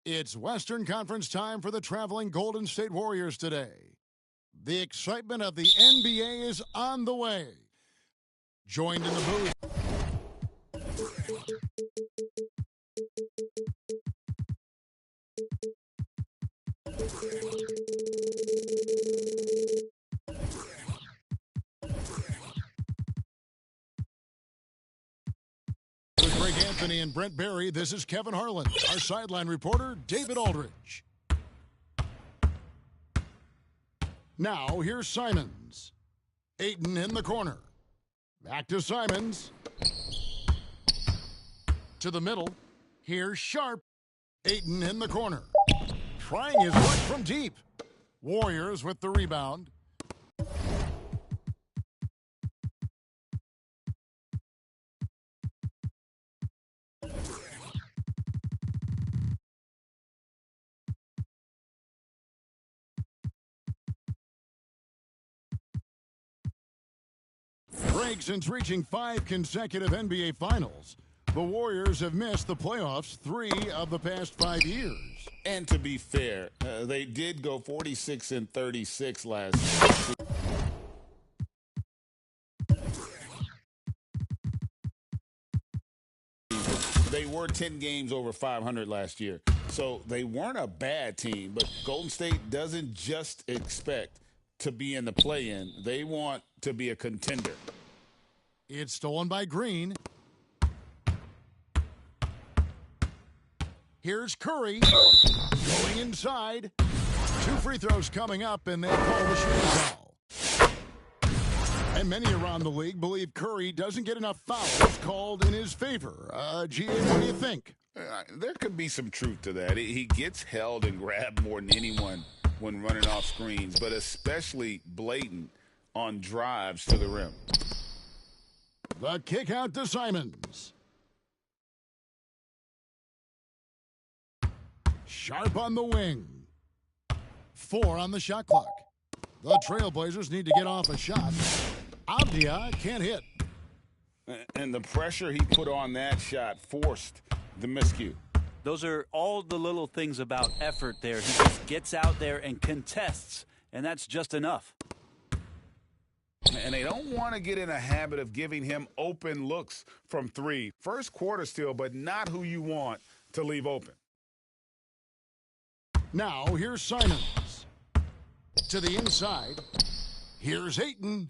It's Western Conference time for the traveling Golden State Warriors today. The excitement of the NBA is on the way. Joined in the booth. With Greg Anthony and Brent Barry, this is Kevin Harlan. Our sideline reporter, David Aldridge. Now, here's Simons. Ayton in the corner. Back to Simons. To the middle. Here's Sharp. Ayton in the corner. Trying his luck from deep. Warriors with the rebound. Greg, since reaching 5 consecutive NBA Finals, the Warriors have missed the playoffs 3 of the past 5 years. And to be fair, they did go 46-36 last year. They were 10 games over 500 last year. So they weren't a bad team, but Golden State doesn't just expect to be in the play-in. They want to be a contender. It's stolen by Green. Here's Curry going inside. 2 free throws coming up, and they call the shooting foul. And many around the league believe Curry doesn't get enough fouls called in his favor. GA, what do you think? There could be some truth to that. He gets held and grabbed more than anyone when running off screens, but especially blatant on drives to the rim. The kick out to Simons. Sharp on the wing. 4 on the shot clock. The Trailblazers need to get off a shot. Avdia can't hit. And the pressure he put on that shot forced the miscue. Those are all the little things about effort there. He just gets out there and contests, and that's just enough. And they don't want to get in a habit of giving him open looks from 3. First quarter still, but not who you want to leave open. Now, here's Simons. To the inside. Here's Ayton.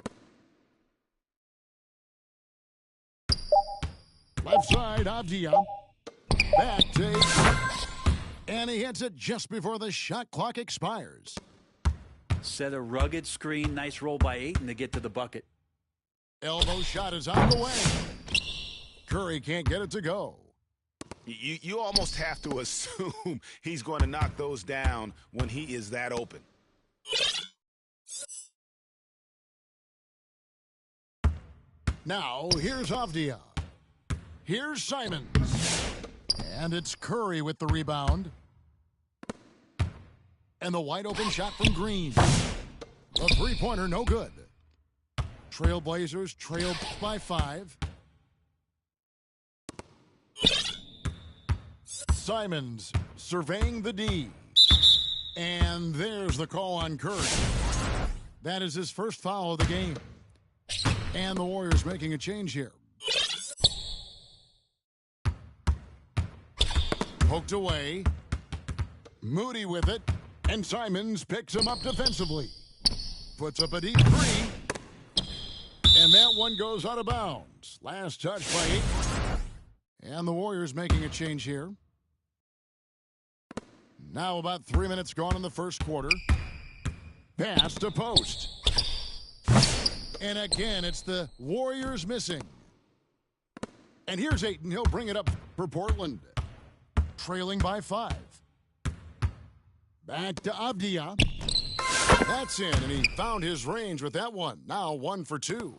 Left side, Avdia. Back to Ayton. And he hits it just before the shot clock expires. Set a rugged screen. Nice roll by Ayton to get to the bucket. Elbow shot is on the way. Curry can't get it to go. You almost have to assume he's going to knock those down when he is that open. Now, here's Avdia. Here's Simons. And it's Curry with the rebound. And the wide open shot from Green. The three-pointer, no good. Trailblazers trailed by 5. Simons surveying the D. And there's the call on Curry. That is his first foul of the game. And the Warriors making a change here. Poked away. Moody with it. And Simons picks him up defensively. Puts up a deep 3. And that one goes out of bounds. Last touch by 8. And the Warriors making a change here. Now about 3 minutes gone in the first quarter. Pass to Post. And again, it's the Warriors missing. And here's Ayton. He'll bring it up for Portland. Trailing by 5. Back to Avdia. That's in, and he found his range with that one. Now 1 for 2.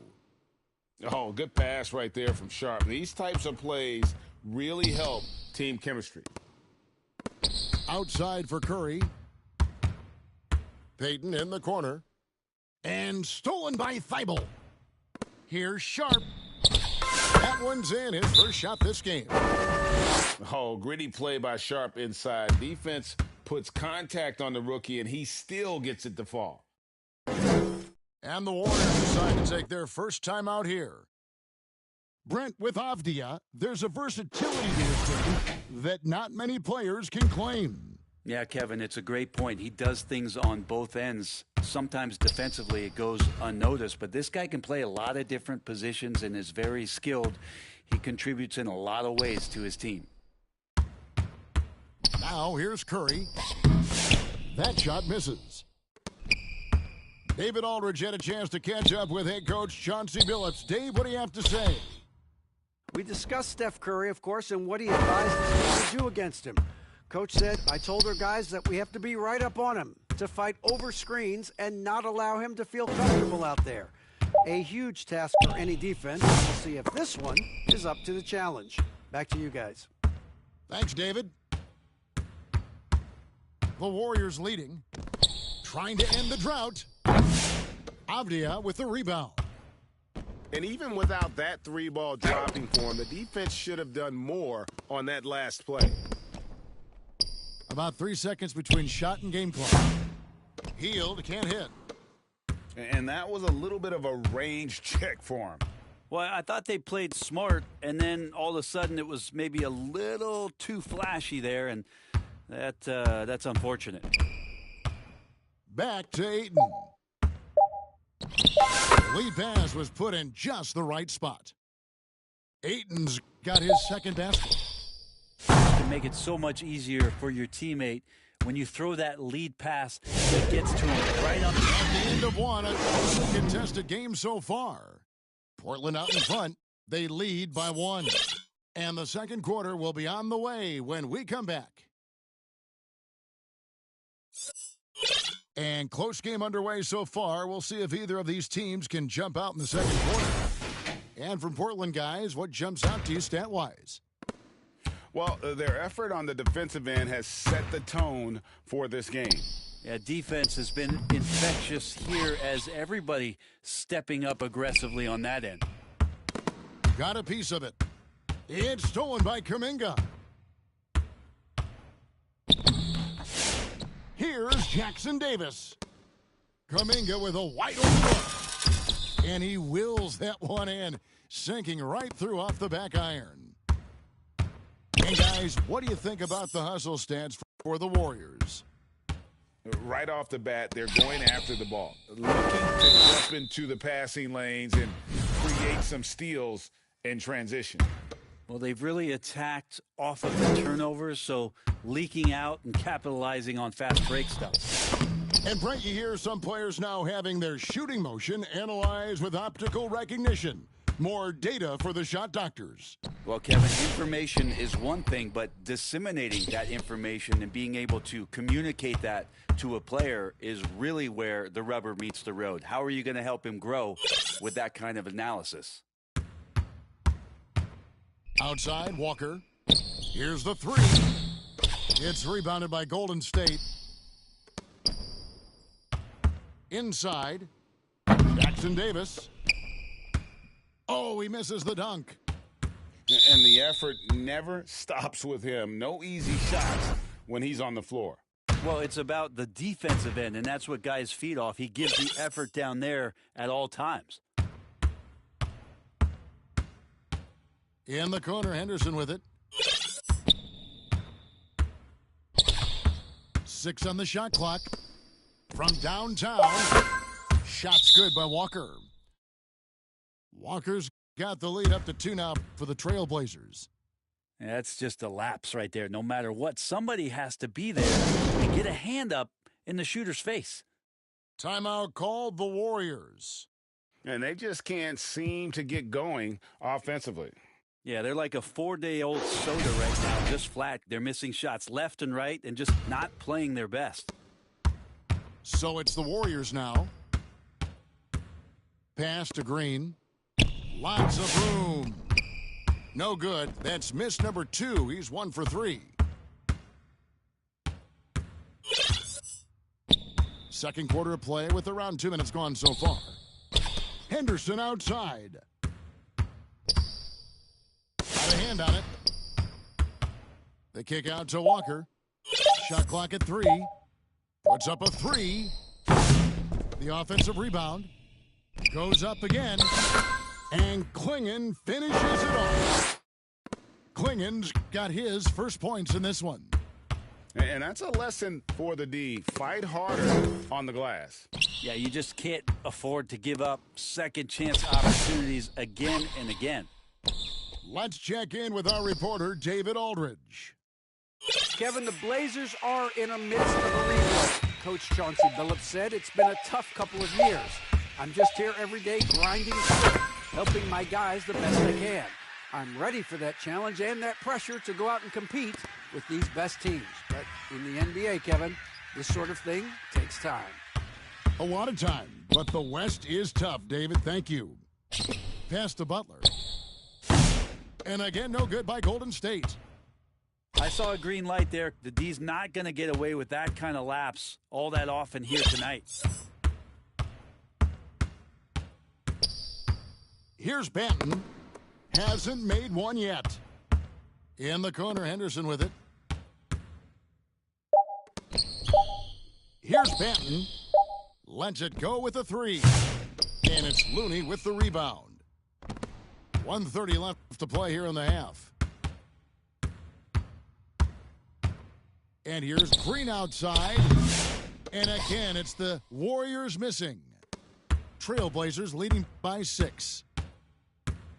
Oh, good pass right there from Sharp. These types of plays really help team chemistry. Outside for Curry. Payton in the corner. And stolen by Thibault. Here's Sharp. That one's in, his first shot this game. Oh, gritty play by Sharp inside. Defense puts contact on the rookie, and he still gets it to fall. And the Warriors decide to take their first time out here. Brent, with Avdia, there's a versatility to his game that not many players can claim. Yeah, Kevin, it's a great point. He does things on both ends. Sometimes defensively it goes unnoticed, but this guy can play a lot of different positions and is very skilled. He contributes in a lot of ways to his team. Now here's Curry. That shot misses. David Aldridge had a chance to catch up with head coach Chauncey Billups. Dave, what do you have to say? We discussed Steph Curry, of course, and what he advised his team to do against him. Coach said, I told our guys that we have to be right up on him, to fight over screens and not allow him to feel comfortable out there. A huge task for any defense. We'll see if this one is up to the challenge. Back to you guys. Thanks, David. The Warriors leading. Trying to end the drought. Avdia with the rebound. And even without that 3-ball dropping for him, the defense should have done more on that last play. About 3 seconds between shot and game clock. Healed, can't hit. And that was a little bit of a range check for him. Well, I thought they played smart, and then all of a sudden it was maybe a little too flashy there, and that's unfortunate. Back to Ayton. The lead pass was put in just the right spot. Ayton's got his second basket. It can make it so much easier for your teammate when you throw that lead pass that gets to him right on At the end of one, a closely contested game so far. Portland out in front. They lead by 1. And the second quarter will be on the way when we come back. And close game underway so far. We'll see if either of these teams can jump out in the second quarter. And from Portland, guys, what jumps out to you stat-wise? Well, their effort on the defensive end has set the tone for this game. Yeah, defense has been infectious here as everybody stepping up aggressively on that end. Got a piece of it. It's stolen by Kuminga. Here's Jackson Davis. Kuminga with a wide open look. And he wills that one in, sinking right through off the back iron. And guys, what do you think about the hustle stats for the Warriors? Right off the bat, they're going after the ball, looking to jump into the passing lanes and create some steals in transition. Well, they've really attacked off of the turnovers, so leaking out and capitalizing on fast break stuff. And Brent, you hear some players now having their shooting motion analyzed with optical recognition. More data for the shot doctors. Well, Kevin, information is one thing, but disseminating that information and being able to communicate that to a player is really where the rubber meets the road. How are you going to help him grow with that kind of analysis? Outside, Walker. Here's the 3. It's rebounded by Golden State. Inside, Jackson Davis. Oh, he misses the dunk. And the effort never stops with him. No easy shots when he's on the floor. Well, it's about the defensive end, and that's what guys feed off. He gives the effort down there at all times. In the corner, Henderson with it. 6 on the shot clock. From downtown, shot's good by Walker. Walker's got the lead up to 2 now for the Trailblazers. That's just a lapse right there. No matter what, somebody has to be there and get a hand up in the shooter's face. Timeout called the Warriors. And they just can't seem to get going offensively. Yeah, they're like a 4-day-old soda right now, just flat. They're missing shots left and right and just not playing their best. So it's the Warriors now. Pass to Green. Lots of room. No good. That's miss number 2. He's 1 for 3. Second quarter of play with around 2 minutes gone so far. Henderson outside. Got a hand on it. The kick out to Walker. Shot clock at 3. Puts up a 3. The offensive rebound. Goes up again. And Klingon finishes it off. Klingon's got his first points in this one. And that's a lesson for the D. Fight harder on the glass. Yeah, you just can't afford to give up second chance opportunities again and again. Let's check in with our reporter, David Aldridge. Kevin, the Blazers are in the midst of a rebuild. Coach Chauncey Billups said it's been a tough couple of years. I'm just here every day grinding, helping my guys the best I can. I'm ready for that challenge and that pressure to go out and compete with these best teams. But in the NBA, Kevin, this sort of thing takes time. A lot of time, but the West is tough, David. Thank you. Pass to Butler. And again, no good by Golden State. I saw a green light there. The D's not going to get away with that kind of lapse all that often here tonight. Here's Banton. Hasn't made one yet. In the corner, Henderson with it. Here's Banton. Lets it go with a 3. And it's Looney with the rebound. 1:30 left to play here in the half. And here's Green outside. And again, it's the Warriors missing. Trailblazers leading by 6.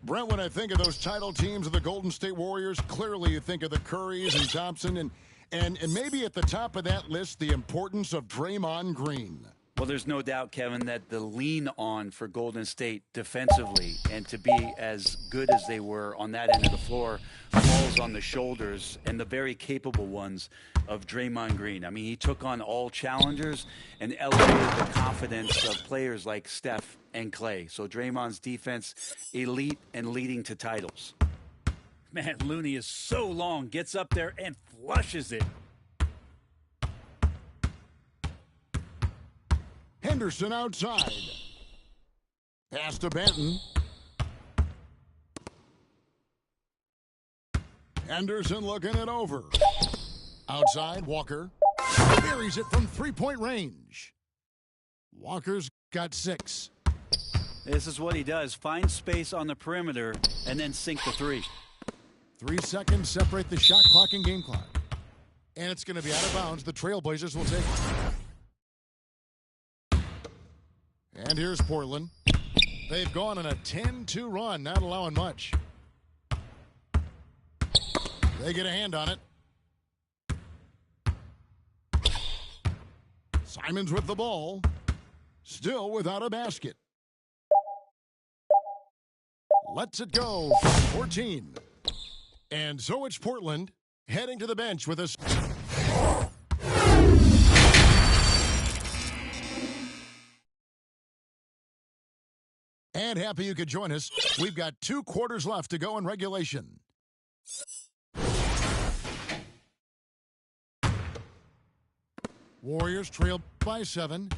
Brent, when I think of those title teams of the Golden State Warriors, clearly you think of the Currys and Thompson and maybe at the top of that list, the importance of Draymond Green. Well, there's no doubt, Kevin, that the lean on for Golden State defensively and to be as good as they were on that end of the floor falls on the shoulders and the very capable ones of Draymond Green. I mean, he took on all challengers and elevated the confidence of players like Steph and Clay. So Draymond's defense, elite and leading to titles. Man, Looney is so long, gets up there and flushes it. Henderson outside. Pass to Banton. Henderson looking it over. Outside, Walker. Buries it from three-point range. Walker's got 6. This is what he does. Find space on the perimeter and then sink the 3. 3 seconds separate the shot clock and game clock. And it's going to be out of bounds. The Trailblazers will take it. And here's Portland. They've gone on a 10-2 run, not allowing much. They get a hand on it. Simons with the ball. Still without a basket. Lets it go from 14. And so it's Portland heading to the bench with us. And happy you could join us. We've got 2 quarters left to go in regulation. Warriors trail by 7.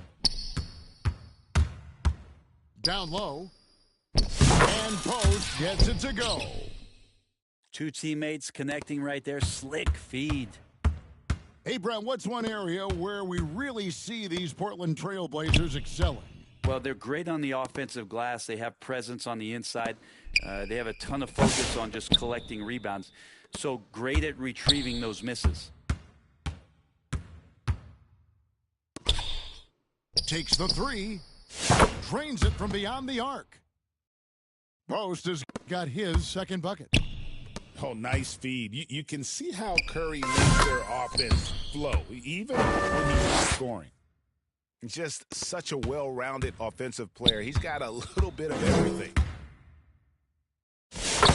Down low. And Post gets it to go. 2 teammates connecting right there. Slick feed. Hey, Brent, what's one area where we really see these Portland Trailblazers excelling? Well, they're great on the offensive glass. They have presence on the inside. They have a ton of focus on just collecting rebounds. So great at retrieving those misses. Takes the 3. Drains it from beyond the arc. Post has got his second bucket. Oh, nice feed. You can see how Curry makes their offense flow, even when he's not scoring. Just such a well-rounded offensive player. He's got a little bit of everything.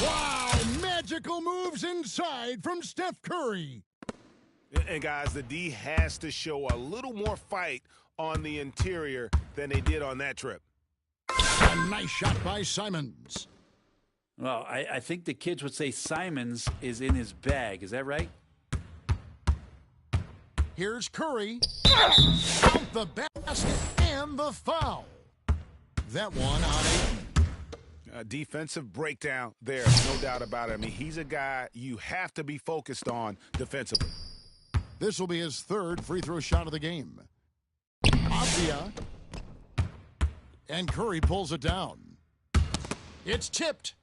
Wow, magical moves inside from Steph Curry. And guys, the D has to show a little more fight on the interior than they did on that trip. A nice shot by Simons. Well, I think the kids would say Simons is in his bag. Is that right? Here's Curry. Out the basket and the foul. That one on Ayton. A defensive breakdown there, no doubt about it. I mean, he's a guy you have to be focused on defensively. This will be his third free throw shot of the game. Avdia. And Curry pulls it down. It's tipped.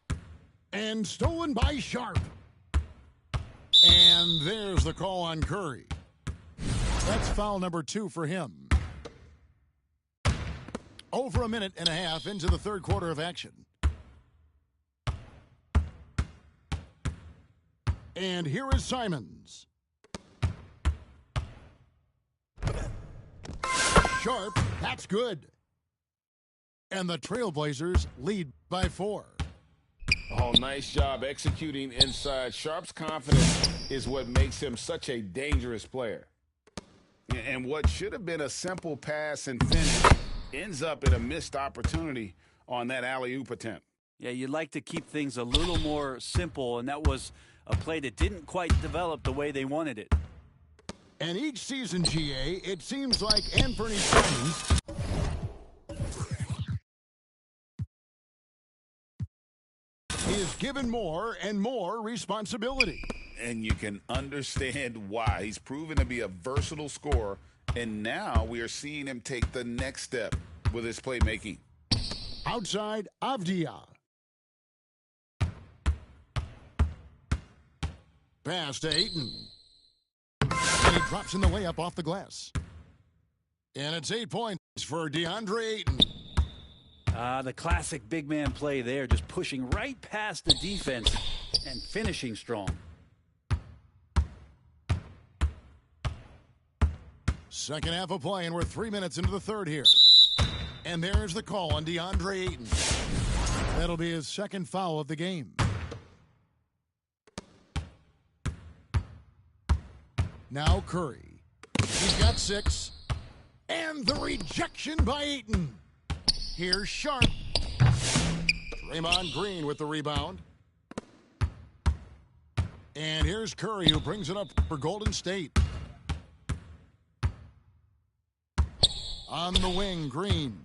And stolen by Sharp. And there's the call on Curry. That's foul number 2 for him. Over a minute and a half into the third quarter of action. And here is Simons. Sharp, that's good. And the Trailblazers lead by 4. Oh, nice job executing inside. Sharp's confidence is what makes him such a dangerous player. And what should have been a simple pass and finish ends up in a missed opportunity on that alley-oop attempt. Yeah, you'd like to keep things a little more simple, and that was a play that didn't quite develop the way they wanted it. And each season, GA, it seems like Anthony Simons is given more and more responsibility. And you can understand why. He's proven to be a versatile scorer, and now we are seeing him take the next step with his playmaking. Outside, Avdia. Pass to Ayton. And he drops in the layup off the glass. And it's 8 points for DeAndre Ayton. The classic big man play there, just pushing right past the defense and finishing strong. Second half of play, and we're 3 minutes into the third here. And there's the call on DeAndre Ayton. That'll be his second foul of the game. Now Curry. He's got 6. And the rejection by Ayton. Here's Sharp. Draymond Green with the rebound. And here's Curry, who brings it up for Golden State. On the wing, Green.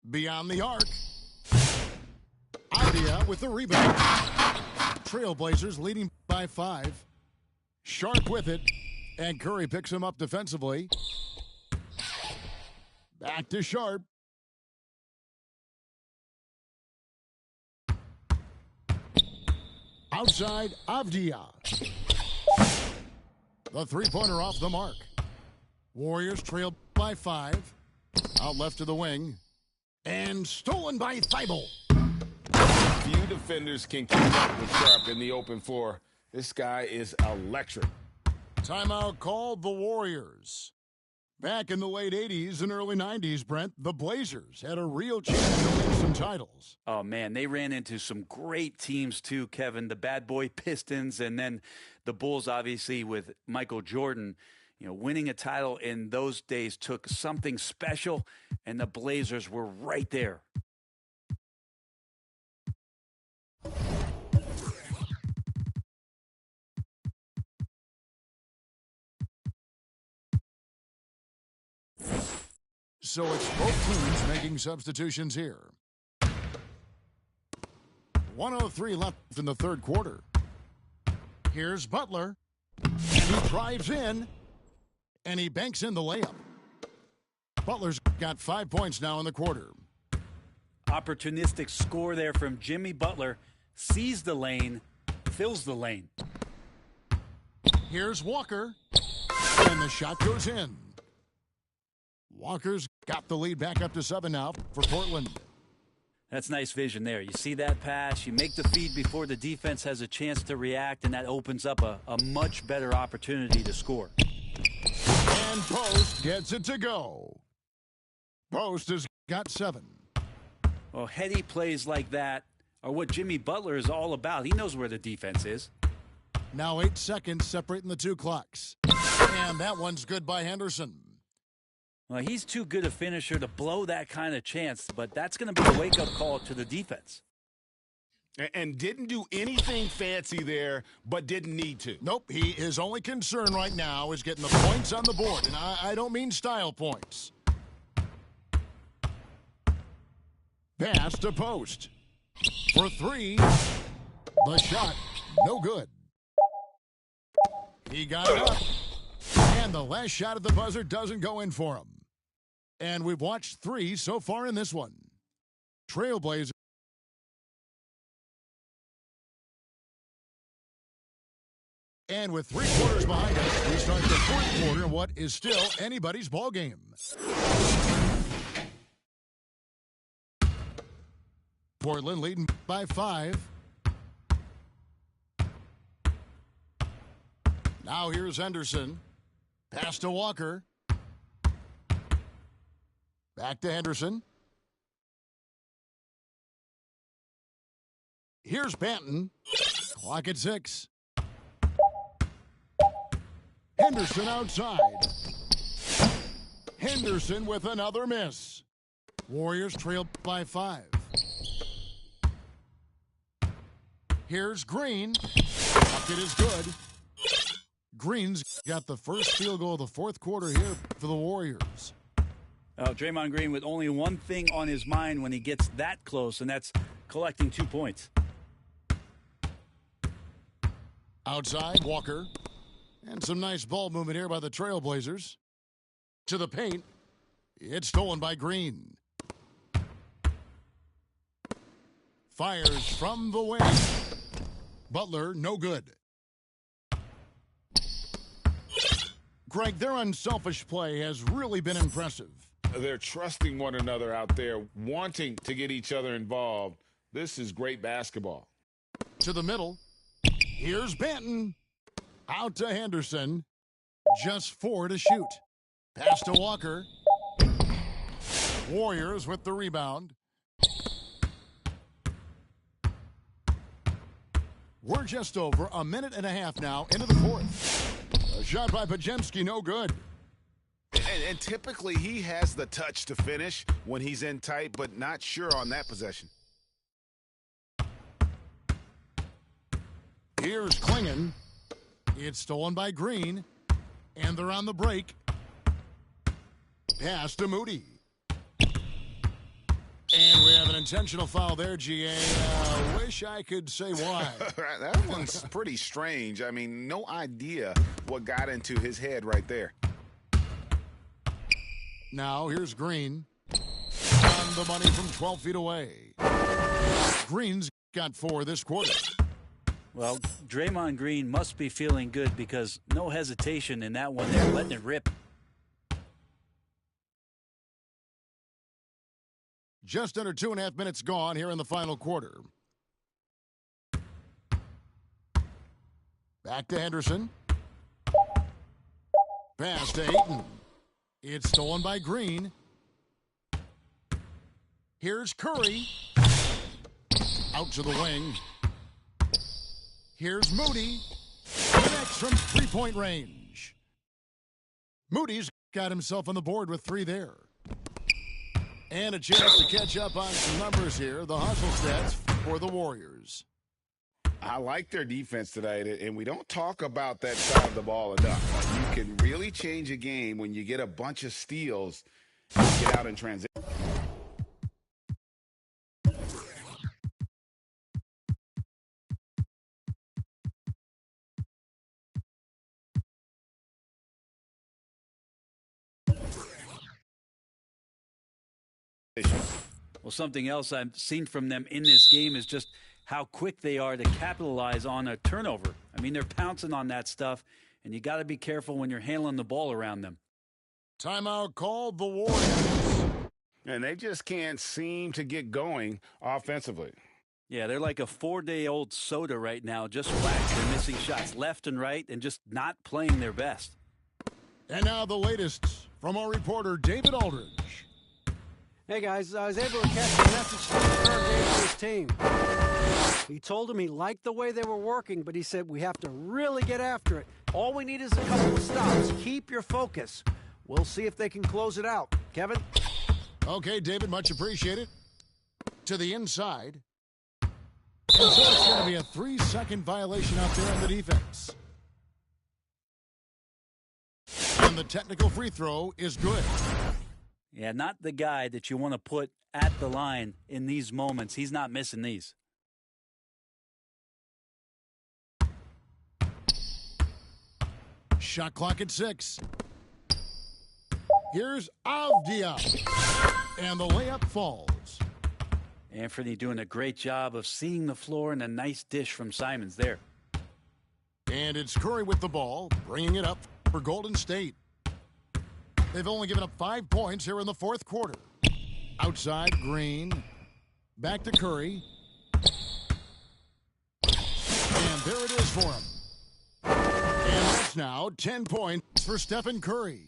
Beyond the arc. Avdia with the rebound. Trailblazers leading by 5. Sharp with it. And Curry picks him up defensively. Back to Sharp. Outside, Avdia. The three-pointer off the mark. Warriors trail by 5. Out left to the wing. And stolen by Thibault. Few defenders can keep up with Sharp in the open floor. This guy is electric. Timeout called the Warriors. Back in the late 80s and early 90s, Brent, the Blazers had a real chance to win some titles. Oh, man, they ran into some great teams too, Kevin. The bad boy Pistons, and then the Bulls, obviously, with Michael Jordan. You know, winning a title in those days took something special, and the Blazers were right there. So it's both teams making substitutions here. 1:03 left in the third quarter. Here's Butler. And he drives in. And he banks in the layup. Butler's got 5 points now in the quarter. Opportunistic score there from Jimmy Butler. Sees the lane, fills the lane. Here's Walker. And the shot goes in. Walker's got the lead back up to 7 now for Portland. That's nice vision there. You see that pass, you make the feed before the defense has a chance to react, and that opens up a much better opportunity to score. And And Post gets it to go. Post has got 7. Well, heady plays like that are what Jimmy Butler is all about. He knows where the defense is. Now 8 seconds separating the 2 clocks. And that one's good by Henderson. Well, he's too good a finisher to blow that kind of chance, but that's going to be a wake-up call to the defense. And didn't do anything fancy there, but didn't need to. Nope, his only concern right now is getting the points on the board. And I don't mean style points. Pass to Post. For 3. The shot, no good. He got it up. And the last shot at the buzzer doesn't go in for him. And we've watched 3 so far in this one. Trailblazers. And with 3 quarters behind us, we start the 4th quarter in what is still anybody's ball game. Portland leading by 5. Now here's Henderson. Pass to Walker. Back to Henderson. Here's Banton. Clock at 6. Henderson outside. Henderson with another miss. Warriors trail by 5. Here's Green. Bucket is good. Green's got the first field goal of the 4th quarter here for the Warriors. Draymond Green with only one thing on his mind when he gets that close, and that's collecting 2 points. Outside, Walker. And some nice ball movement here by the Trailblazers. To the paint. It's stolen by Green. Fires from the wing. Butler, no good. Greg, their unselfish play has really been impressive. They're trusting one another out there, wanting to get each other involved. This is great basketball. To the middle. Here's Banton. Out to Henderson. Just 4 to shoot. Pass to Walker. Warriors with the rebound. We're just over a minute and a half now into the 4th. A shot by Podziemski, no good. And typically he has the touch to finish when he's in tight, but not sure on that possession. Here's Klingon. It's stolen by Green. And they're on the break. Pass to Moody. And we have an intentional foul there, GA. Wish I could say why. That one's pretty strange. I mean, no idea what got into his head right there. Now here's Green. On the money from 12 feet away. Green's got 4 this quarter. Well, Draymond Green must be feeling good because no hesitation in that one there, letting it rip. Just under 2.5 minutes gone here in the final quarter. Back to Henderson. Pass to Ayton. It's stolen by Green. Here's Curry. Out to the wing. Here's Moody. Connects from 3-point range. Moody's got himself on the board with 3 there. And a chance to catch up on some numbers here. The hustle stats for the Warriors. I like their defense tonight, and we don't talk about that side of the ball enough. You can really change a game when you get a bunch of steals and get out in transition. Well, something else I've seen from them in this game is just how quick they are to capitalize on a turnover. I mean, they're pouncing on that stuff, and you got to be careful when you're handling the ball around them. Timeout called the Warriors. And they just can't seem to get going offensively. Yeah, they're like a 4-day-old soda right now, just whacked. They're missing shots left and right and just not playing their best. And now the latest from our reporter, David Aldridge. Hey guys, I was able to catch a message Steve Kerr gave to his team. He told him he liked the way they were working, but he said we have to really get after it. All we need is a couple of stops. Keep your focus. We'll see if they can close it out. Kevin? Okay, David, much appreciated. To the inside. And so it's going to be a 3-second violation out there on the defense. And the technical free throw is good. Yeah, not the guy that you want to put at the line in these moments. He's not missing these. Shot clock at 6. Here's Avdia. And the layup falls. Anthony doing a great job of seeing the floor, and a nice dish from Simons there. And it's Curry with the ball, bringing it up for Golden State. They've only given up 5 points here in the fourth quarter. Outside, Green. Back to Curry. And there it is for him. And that's now 10 points for Stephen Curry.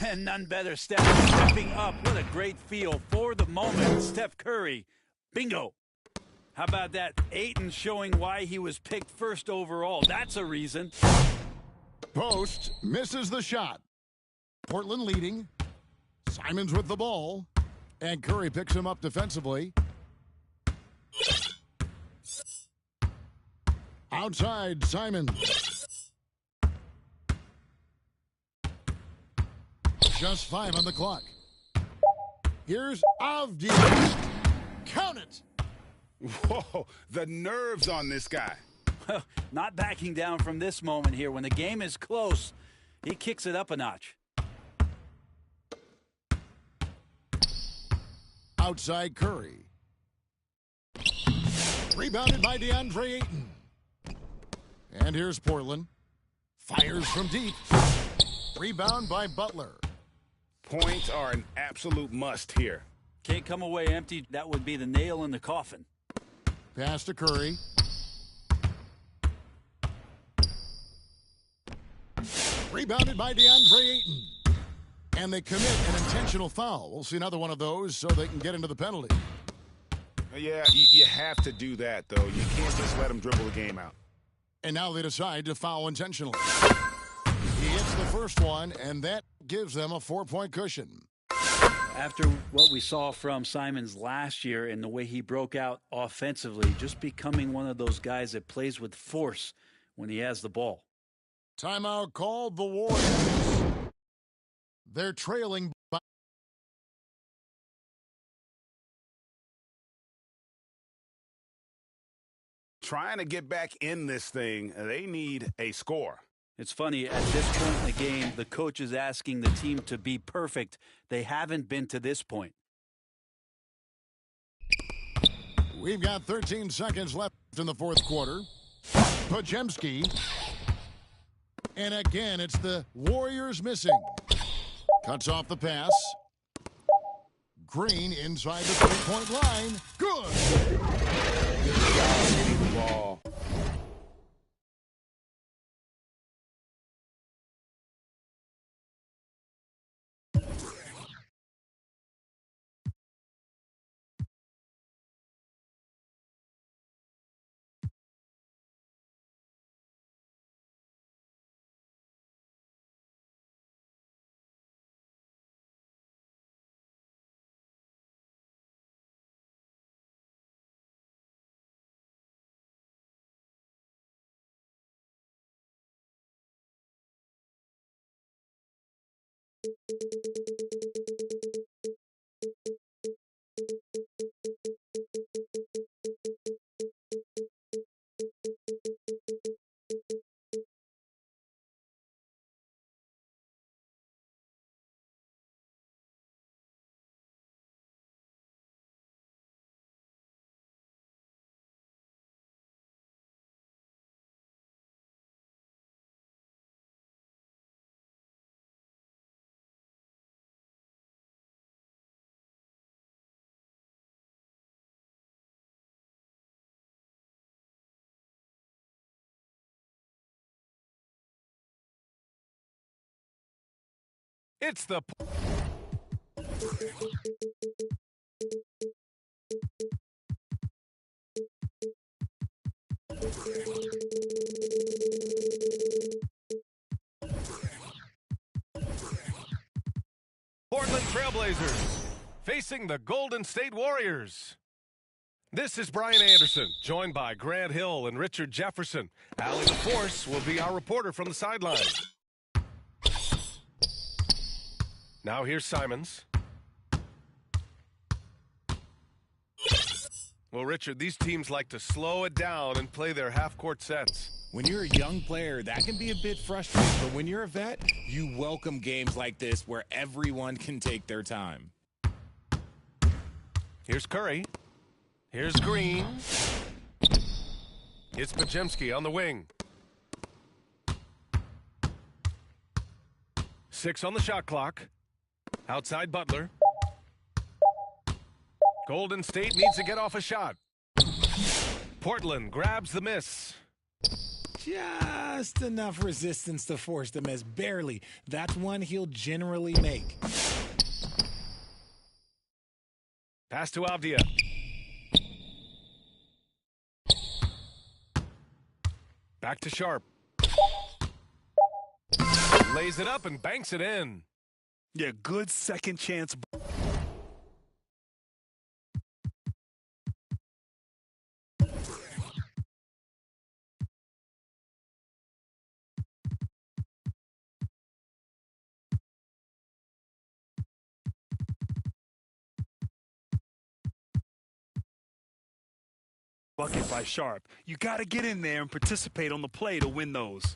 And none better, Steph stepping up. What a great feel for the moment. Steph Curry, bingo. How about that? Ayton showing why he was picked first overall. That's a reason. Post misses the shot. Portland leading. Simons with the ball. And Curry picks him up defensively. Outside, Simons. Just 5 on the clock. Here's Avdia. Count it. Whoa, the nerves on this guy. Not backing down from this moment here. When the game is close, he kicks it up a notch. Outside, Curry. Rebounded by DeAndre Ayton. And here's Portland. Fires from deep. Rebound by Butler. Points are an absolute must here. Can't come away empty. That would be the nail in the coffin. Pass to Curry. Rebounded by DeAndre Ayton. And they commit an intentional foul. We'll see another one of those so they can get into the penalty. Yeah, you have to do that, though. You can't just let them dribble the game out. And now they decide to foul intentionally. He hits the first one, and that gives them a 4-point cushion. After what we saw from Simons last year and the way he broke out offensively, just becoming one of those guys that plays with force when he has the ball. Timeout called the Warriors. They're trailing by Trying to get back in this thing, they need a score. It's funny, at this point in the game, the coach is asking the team to be perfect. They haven't been to this point. We've got 13 seconds left in the fourth quarter. Podziemski. And again, it's the Warriors missing. Cuts off the pass. Green inside the 3-point line. Good. Good job hitting the ball. It's the Portland Trailblazers facing the Golden State Warriors. This is Brian Anderson, joined by Grant Hill and Richard Jefferson. Allie the Force will be our reporter from the sideline. Now here's Simons. Well, Richard, these teams like to slow it down and play their half-court sets. When you're a young player, that can be a bit frustrating. But when you're a vet, you welcome games like this where everyone can take their time. Here's Curry. Here's Green. It's Podziemski on the wing. 6 on the shot clock. Outside Butler. Golden State needs to get off a shot. Portland grabs the miss. Just enough resistance to force the miss. Barely. That's one he'll generally make. Pass to Avdia. Back to Sharp. Lays it up and banks it in. Yeah, good second chance. Bucket by Sharp. You got to get in there and participate on the play to win those.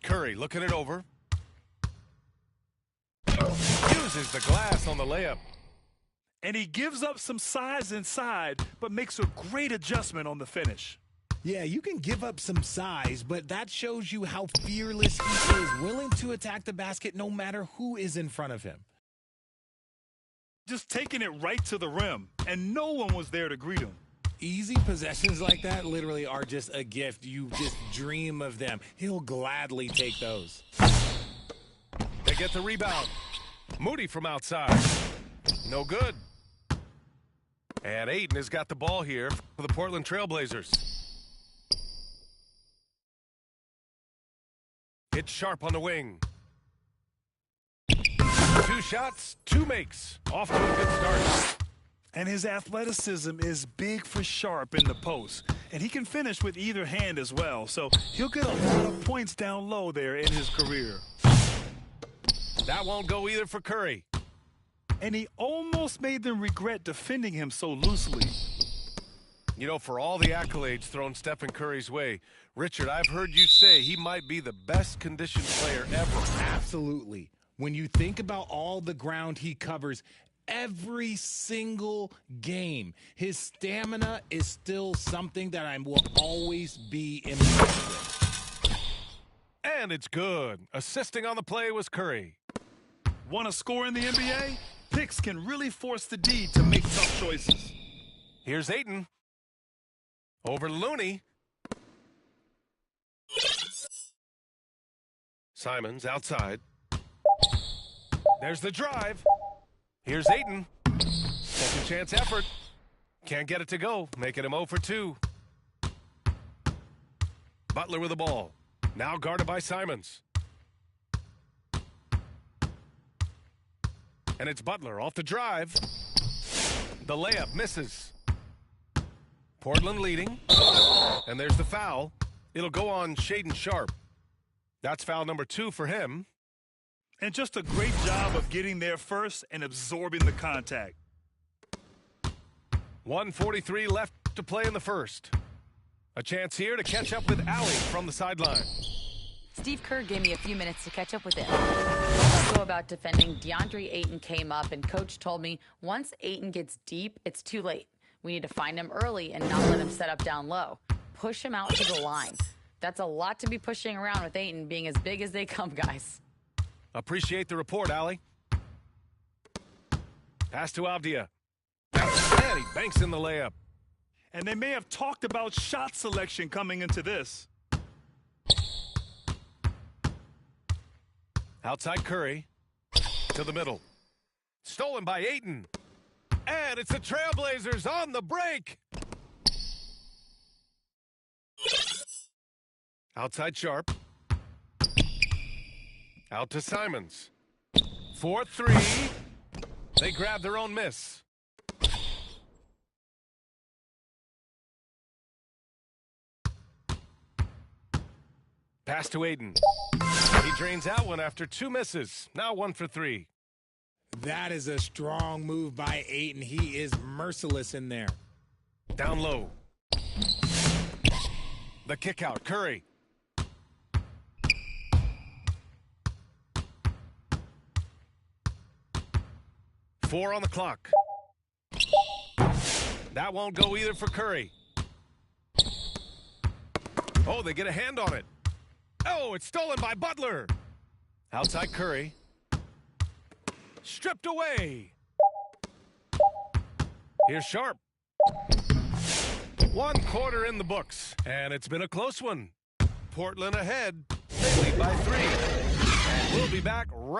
Curry looking it over. Uses the glass on the layup. And he gives up some size inside, but makes a great adjustment on the finish. Yeah, you can give up some size, but that shows you how fearless he is, willing to attack the basket no matter who is in front of him. Just taking it right to the rim, and no one was there to greet him. Easy possessions like that literally are just a gift. You just dream of them. He'll gladly take those. They get the rebound. Moody from outside. No good. And Ayton has got the ball here for the Portland Trailblazers. It's Sharp on the wing. 2 shots, 2 makes. Off to a good start. And his athleticism is big for Sharp in the post. And he can finish with either hand as well. So he'll get a lot of points down low there in his career. That won't go either for Curry. And he almost made them regret defending him so loosely. You know, for all the accolades thrown Stephen Curry's way, Richard, I've heard you say he might be the best conditioned player ever. Absolutely. When you think about all the ground he covers every single game, his stamina is still something that I will always be impressed with. And it's good. Assisting on the play was Curry. Want to score in the NBA? Picks can really force the D to make tough choices. Here's Ayton. Over to Looney. Simons outside. There's the drive. Here's Ayton. Second chance effort. Can't get it to go. Making him 0 for 2. Butler with the ball. Now guarded by Simons. And it's Butler off the drive. The layup misses. Portland leading. And there's the foul. It'll go on Shaedon Sharp. That's foul number 2 for him. And just a great job of getting there first and absorbing the contact. 1:43 left to play in the first. A chance here to catch up with Allie from the sideline. Steve Kerr gave me a few minutes to catch up with him. Let's go about defending. DeAndre Ayton came up, and Coach told me once Ayton gets deep, it's too late. We need to find him early and not let him set up down low. Push him out to the line. That's a lot to be pushing around with Ayton being as big as they come, guys. Appreciate the report, Allie. Pass to Avdia. And he banks in the layup. And they may have talked about shot selection coming into this. Outside Curry. To the middle. Stolen by Ayton. And it's the Trailblazers on the break. Outside Sharp. Out to Simons. 4-3. They grab their own miss. Pass to Ayton. He drains out one after 2 misses. Now 1 for 3. That is a strong move by Ayton. He is merciless in there. Down low. The kick out. Curry. Four on the clock. That won't go either for Curry. Oh, they get a hand on it. Oh, it's stolen by Butler. Outside Curry. Stripped away. Here's Sharp. 1 quarter in the books, and it's been a close one. Portland ahead. They lead by 3. And we'll be back right.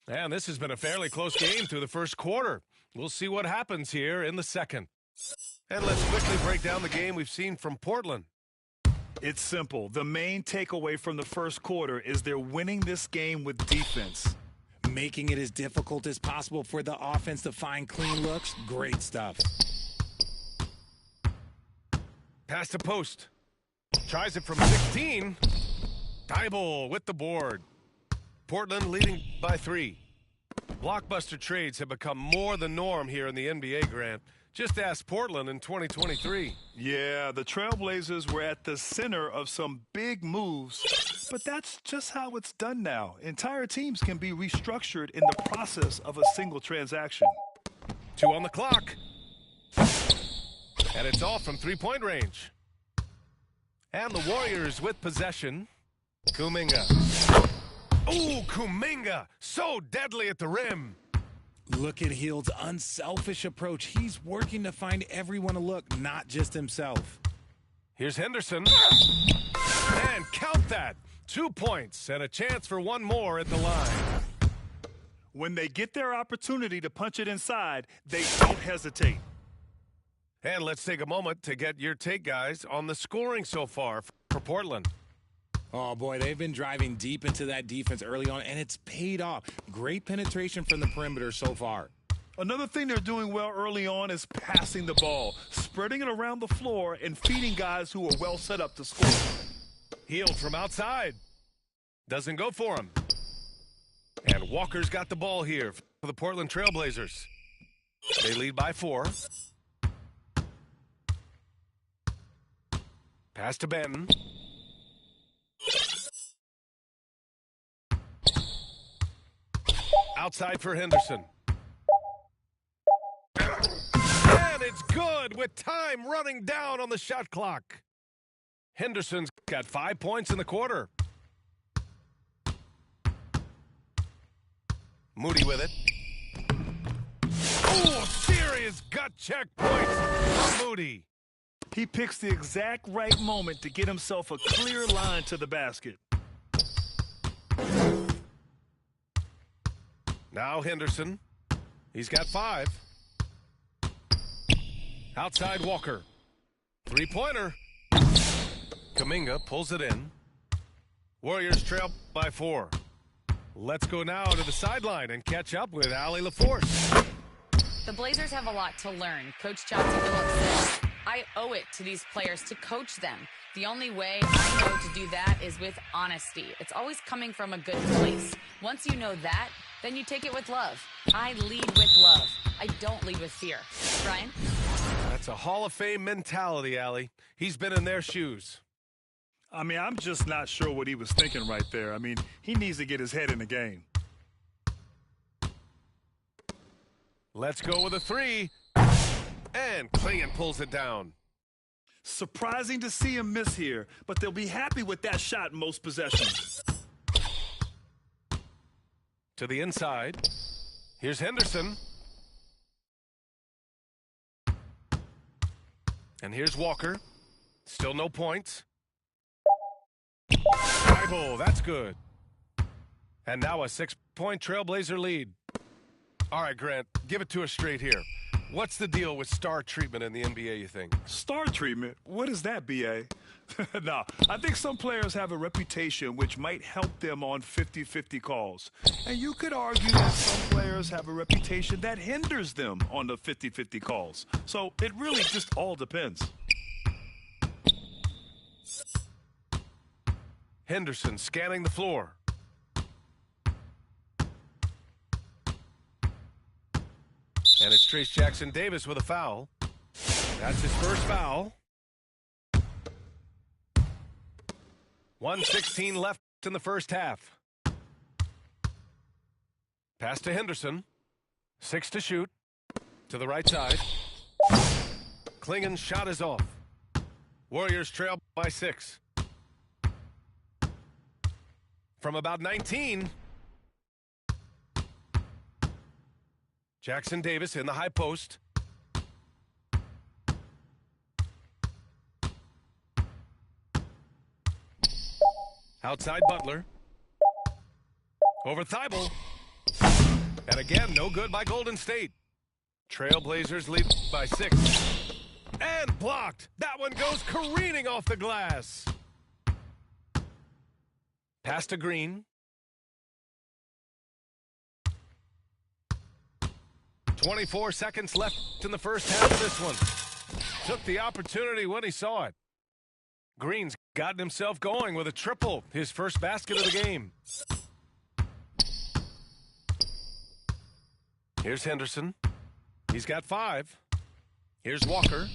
And this has been a fairly close game through the first quarter. We'll see what happens here in the second. And let's quickly break down the game we've seen from Portland. It's simple. The main takeaway from the first quarter is they're winning this game with defense. Making it as difficult as possible for the offense to find clean looks. Great stuff. Pass to post. Tries it from 16. Thibault with the board. Portland leading by 3. Blockbuster trades have become more the norm here in the NBA, Grant. Just ask Portland in 2023. Yeah, the Trailblazers were at the center of some big moves, but that's just how it's done now. Entire teams can be restructured in the process of a single transaction. 2 on the clock. And it's off from 3-point range. And the Warriors with possession. Kuminga. Ooh, Kuminga, so deadly at the rim. Look at Hield's unselfish approach. He's working to find everyone a look, not just himself. Here's Henderson. And count that. 2 points and a chance for 1 more at the line. When they get their opportunity to punch it inside, they don't hesitate. And let's take a moment to get your take, guys, on the scoring so far for Portland. Oh, boy, they've been driving deep into that defense early on, and it's paid off. Great penetration from the perimeter so far. Another thing they're doing well early on is passing the ball, spreading it around the floor and feeding guys who are well set up to score. Hield from outside. Doesn't go for him. And Walker's got the ball here for the Portland Trailblazers. They lead by 4. Pass to Benton. Outside for Henderson. And it's good with time running down on the shot clock. Henderson's got 5 points in the quarter. Moody with it. Oh, serious gut check points from Moody. He picks the exact right moment to get himself a clear line to the basket. Now Henderson. He's got 5. Outside Walker. 3-pointer. Kuminga pulls it in. Warriors trail by 4. Let's go now to the sideline and catch up with Allie LaForce. The Blazers have a lot to learn. Coach Chauncey Billups says, I owe it to these players to coach them. The only way I know to do that is with honesty. It's always coming from a good place. Once you know that, then you take it with love. I lead with love. I don't lead with fear. Brian? That's a Hall of Fame mentality, Allie. He's been in their shoes. I mean, I'm just not sure what he was thinking right there. I mean, he needs to get his head in the game. Let's go with a 3. And Clingan pulls it down. Surprising to see him miss here, but they'll be happy with that shot most possessions. To the inside. Here's Henderson. And here's Walker. Still no points. Thibault, that's good. And now a 6-point Trailblazer lead. All right, Grant, give it to us straight here. What's the deal with star treatment in the NBA, you think? Star treatment? What is that, B.A.? No, I think some players have a reputation which might help them on 50-50 calls. And you could argue that some players have a reputation that hinders them on the 50-50 calls. So it really just all depends. Henderson scanning the floor. And it's Trayce Jackson-Davis with a foul. That's his first foul. 1:16 left in the first half. Pass to Henderson. 6 to shoot. To the right side. Klingen's shot is off. Warriors trail by 6. From about 19. Jackson-Davis in the high post. Outside Butler. Over Thibault. And again, no good by Golden State. Trailblazers lead by 6. And blocked. That one goes careening off the glass. Pass to Green. 24 seconds left in the first half of this one. Took the opportunity when he saw it. Green's gotten himself going with a triple, his first basket of the game. Here's Henderson. He's got 5. Here's Walker.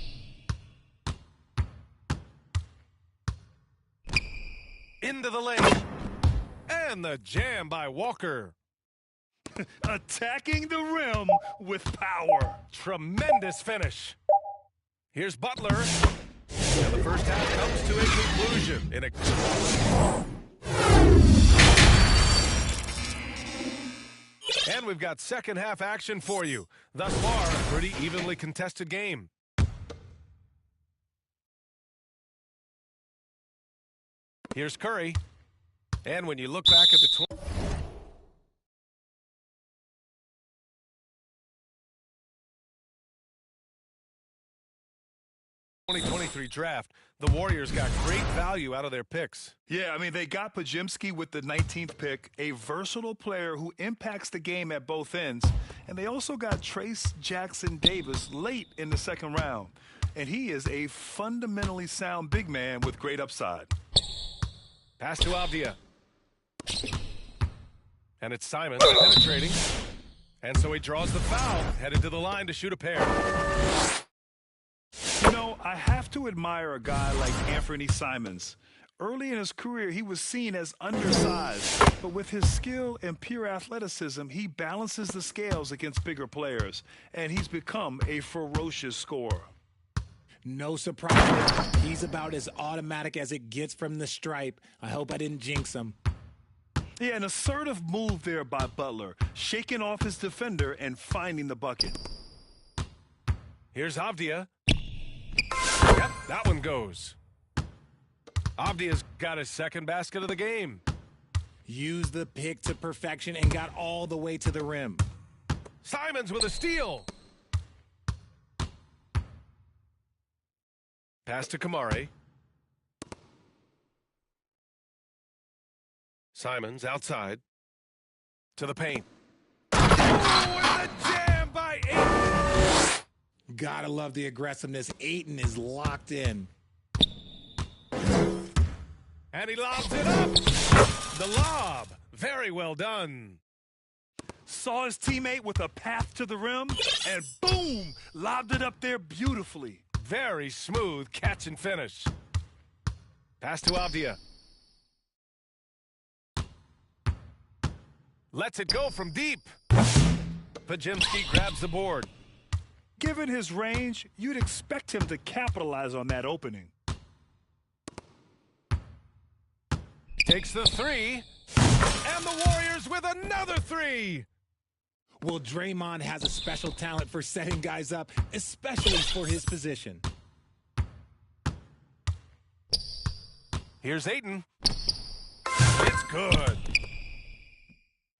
Into the lane. And the jam by Walker. Attacking the rim with power. Tremendous finish. Here's Butler. And the first half comes to a conclusion. And we've got second half action for you. Thus far, a pretty evenly contested game. Here's Curry. And when you look back at the 2023 draft, the Warriors got great value out of their picks. Yeah, I mean, they got Podziemski with the 19th pick, a versatile player who impacts the game at both ends. And they also got Trayce Jackson-Davis late in the second round. And he is a fundamentally sound big man with great upside. Pass to Avdia. And it's Simons penetrating. And so he draws the foul, headed to the line to shoot a pair. You know, I have to admire a guy like Anthony Simons. Early in his career, he was seen as undersized, but with his skill and pure athleticism, he balances the scales against bigger players, and he's become a ferocious scorer. No surprise. He's about as automatic as it gets from the stripe. I hope I didn't jinx him. Yeah, an assertive move there by Butler, shaking off his defender and finding the bucket. Here's Avdia. Yep, that one goes. Avdia's got his second basket of the game. Used the pick to perfection and got all the way to the rim. Simons with a steal. Pass to Kamari. Simons outside. To the paint. Oh, and the jam by Ayton. Gotta love the aggressiveness. Ayton is locked in. And he lobs it up. The lob. Very well done. Saw his teammate with a path to the rim, and boom, lobbed it up there beautifully. Very smooth catch and finish. Pass to Avdia. Lets it go from deep. Podziemski grabs the board. Given his range, you'd expect him to capitalize on that opening. Takes the three. And the Warriors with another three. Well, Draymond has a special talent for setting guys up, especially for his position. Here's Ayton. It's good.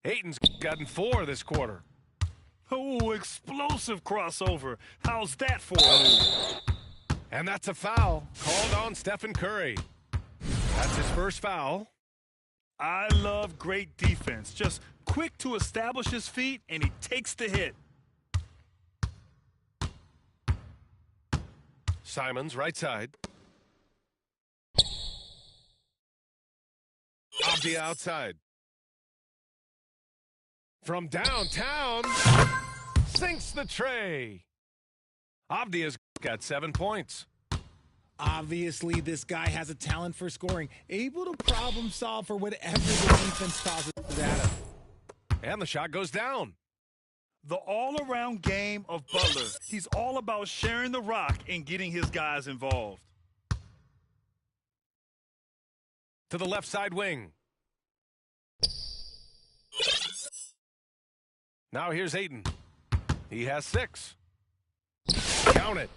Ayton's gotten 4 this quarter. Oh, explosive crossover. How's that for a move? And that's a foul called on Stephen Curry. That's his first foul. I love great defense. Just quick to establish his feet, and he takes the hit. Simons, right side. Avdia outside. From downtown, sinks the tray. Avdia's got 7 points. Obviously, this guy has a talent for scoring, able to problem solve for whatever the defense tosses at him. And the shot goes down. The all-around game of Butler. He's all about sharing the rock and getting his guys involved. To the left side wing. Now here's Ayton. He has 6. Count it.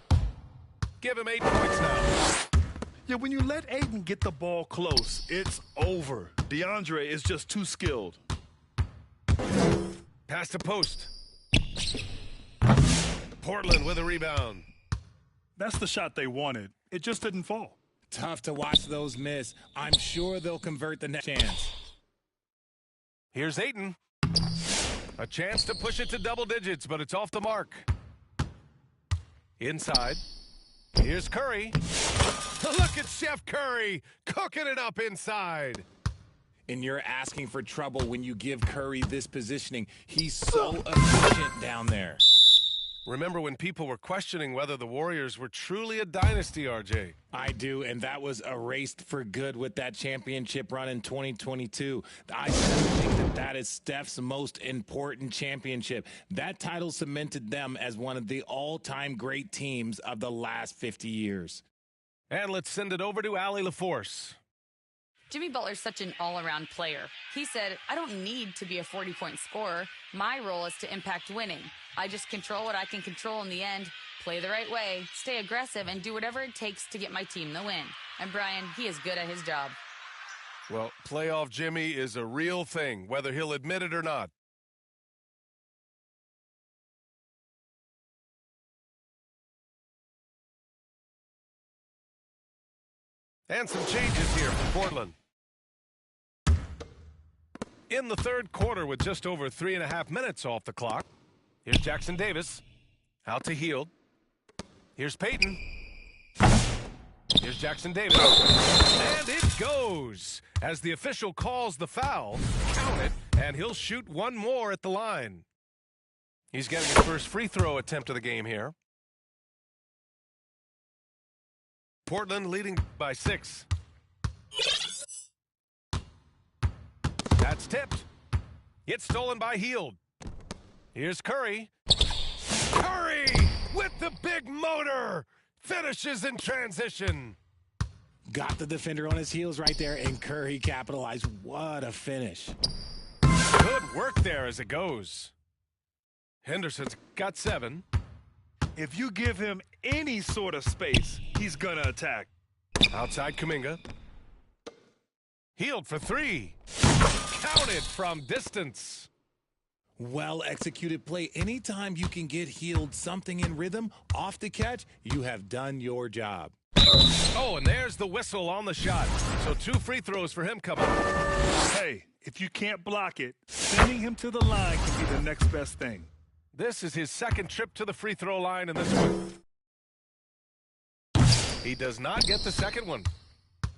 Give him 8 points now. Yeah, when you let Ayton get the ball close, it's over. DeAndre is just too skilled. Pass to post. Portland with a rebound. That's the shot they wanted. It just didn't fall. Tough to watch those miss. I'm sure they'll convert the next chance. Here's Ayton. A chance to push it to double digits, but it's off the mark. Inside. Here's Curry. Look at Chef Curry cooking it up inside. And you're asking for trouble when you give Curry this positioning. He's so efficient down there. Remember when people were questioning whether the Warriors were truly a dynasty, RJ? I do, and that was erased for good with that championship run in 2022. I think that is Steph's most important championship. That title cemented them as one of the all-time great teams of the last 50 years. And let's send it over to Allie LaForce. Jimmy Butler's such an all-around player. He said, I don't need to be a 40-point scorer. My role is to impact winning. I just control what I can control in the end, play the right way, stay aggressive, and do whatever it takes to get my team the win. And Brian, he is good at his job. Well, playoff Jimmy is a real thing, whether he'll admit it or not. And some changes here for Portland. In the third quarter with just over 3.5 minutes off the clock. Here's Jackson Davis. Out to Hield. Here's Payton. Here's Jackson Davis. And it goes. As the official calls the foul, count it, and he'll shoot one more at the line. He's getting his first free throw attempt of the game here. Portland leading by 6. That's tipped. It's stolen by Hield. Here's Curry. Curry with the big motor. Finishes in transition. Got the defender on his heels right there, and Curry capitalized. What a finish. Good work there as it goes. Henderson's got 7. If you give him any sort of space, he's going to attack. Outside Kuminga. Hield for 3. Counted from distance. Well-executed play. Anytime you can get Hield something in rhythm off the catch, you have done your job. Oh, and there's the whistle on the shot. So 2 free throws for him coming. Hey, if you can't block it, sending him to the line can be the next best thing. This is his second trip to the free throw line in this one. He does not get the second one.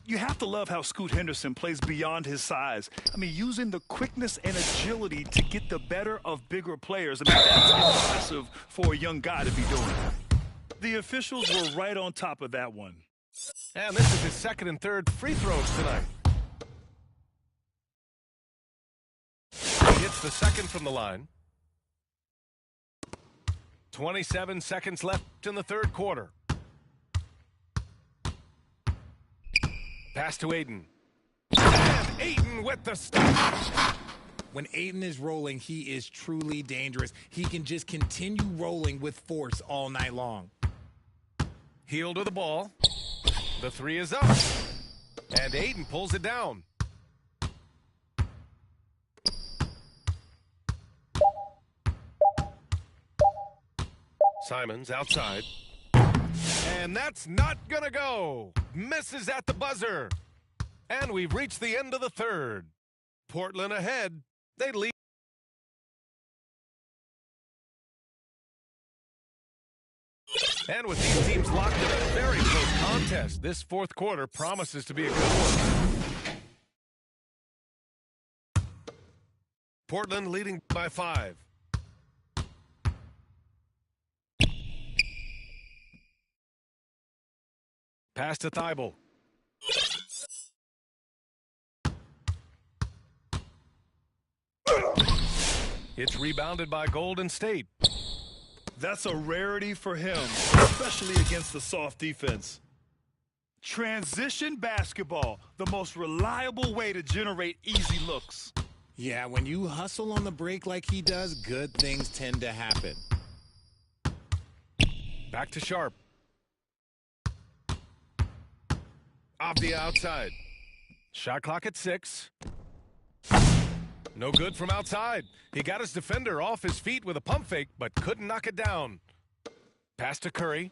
You have to love how Scoot Henderson plays beyond his size. I mean, using the quickness and agility to get the better of bigger players. I mean, that's impressive for a young guy to be doing. The officials were right on top of that one. And this is his second and third free throws tonight. He hits the second from the line. 27 seconds left in the third quarter. Pass to Ayton. And Ayton with the stop. When Ayton is rolling, he is truly dangerous. He can just continue rolling with force all night long. Hield to the ball. The 3 is up. And Ayton pulls it down. Simons outside. And that's not going to go. Misses at the buzzer. And we've reached the end of the third. Portland ahead. They lead. And with these teams locked in a very close contest, this fourth quarter promises to be a good one. Portland leading by 5. Pass to Thibault. It's rebounded by Golden State. That's a rarity for him, especially against the soft defense. Transition basketball, the most reliable way to generate easy looks. Yeah, when you hustle on the break like he does, good things tend to happen. Back to Sharp. Off the outside. Shot clock at 6. No good from outside. He got his defender off his feet with a pump fake, but couldn't knock it down. Pass to Curry.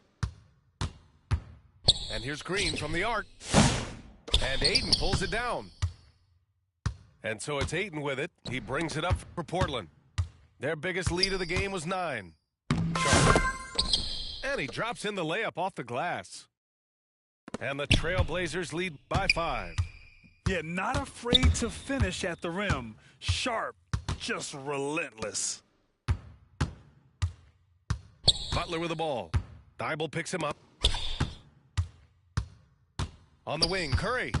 And here's Green from the arc. And Ayton pulls it down. And so it's Ayton with it. He brings it up for Portland. Their biggest lead of the game was 9. Sharp. And he drops in the layup off the glass. And the Trailblazers lead by 5. Yet not afraid to finish at the rim. Sharp, just relentless. Butler with the ball. Thibault picks him up. On the wing, Curry.